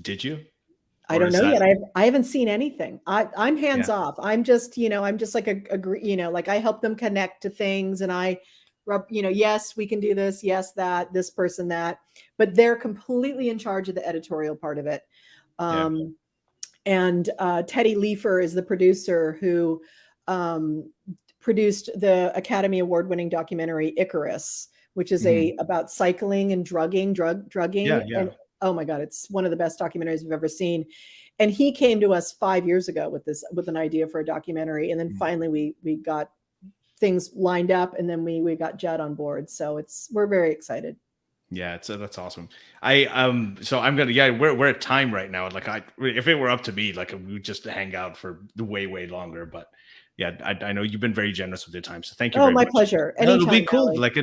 Speaker 1: Did you?
Speaker 2: I don't know yet. I haven't seen anything. I'm hands off. I'm just, I'm just like like I help them connect to things, and I rub, yes, we can do this. Yes, that, this person, that, but they're completely in charge of the editorial part of it. And Teddy Leifer is the producer who produced the Academy Award-winning documentary Icarus, which is about cycling and drugging.
Speaker 1: Yeah, yeah.
Speaker 2: And oh my God, it's one of the best documentaries we've ever seen. And he came to us 5 years ago with an idea for a documentary. And then finally we got things lined up, and then we got Judd on board. So we're very excited.
Speaker 1: Yeah, that's awesome. So I'm gonna we're at time right now. Like if it were up to me, like we would just hang out for way longer. But yeah, I know you've been very generous with your time, so thank you very much.
Speaker 2: Oh, my pleasure.
Speaker 1: No,
Speaker 2: Anytime,
Speaker 1: it'll be cool.
Speaker 2: Allie.
Speaker 1: Like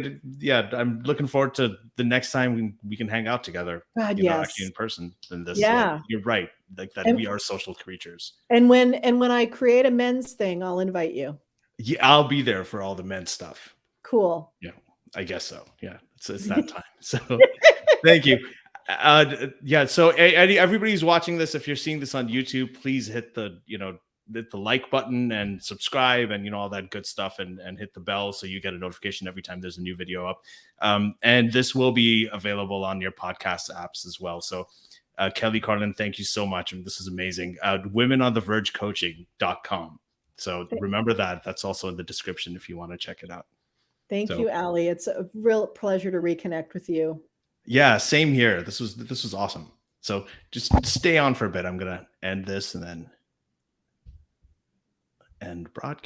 Speaker 1: I'm looking forward to the next time we can hang out together.
Speaker 2: God,
Speaker 1: know, actually in person. Than this.
Speaker 2: Yeah,
Speaker 1: you're right. Like that, we are social creatures.
Speaker 2: And when I create a men's thing, I'll invite you.
Speaker 1: Yeah, I'll be there for all the men's stuff.
Speaker 2: Cool.
Speaker 1: Yeah, I guess so. Yeah, it's that time. So thank you. So everybody who's watching this, if you're seeing this on YouTube, please hit the like button and subscribe and all that good stuff, and hit the bell so you get a notification every time there's a new video up. And this will be available on your podcast apps as well. So Kelly Carlin, thank you so much. And this is amazing. womenonthevergecoaching.com. So remember that's also in the description if you want to check it out.
Speaker 2: Thank you, Allie. It's a real pleasure to reconnect with you.
Speaker 1: Yeah, same here. This was awesome. So just stay on for a bit. I'm gonna end this and then end broadcast.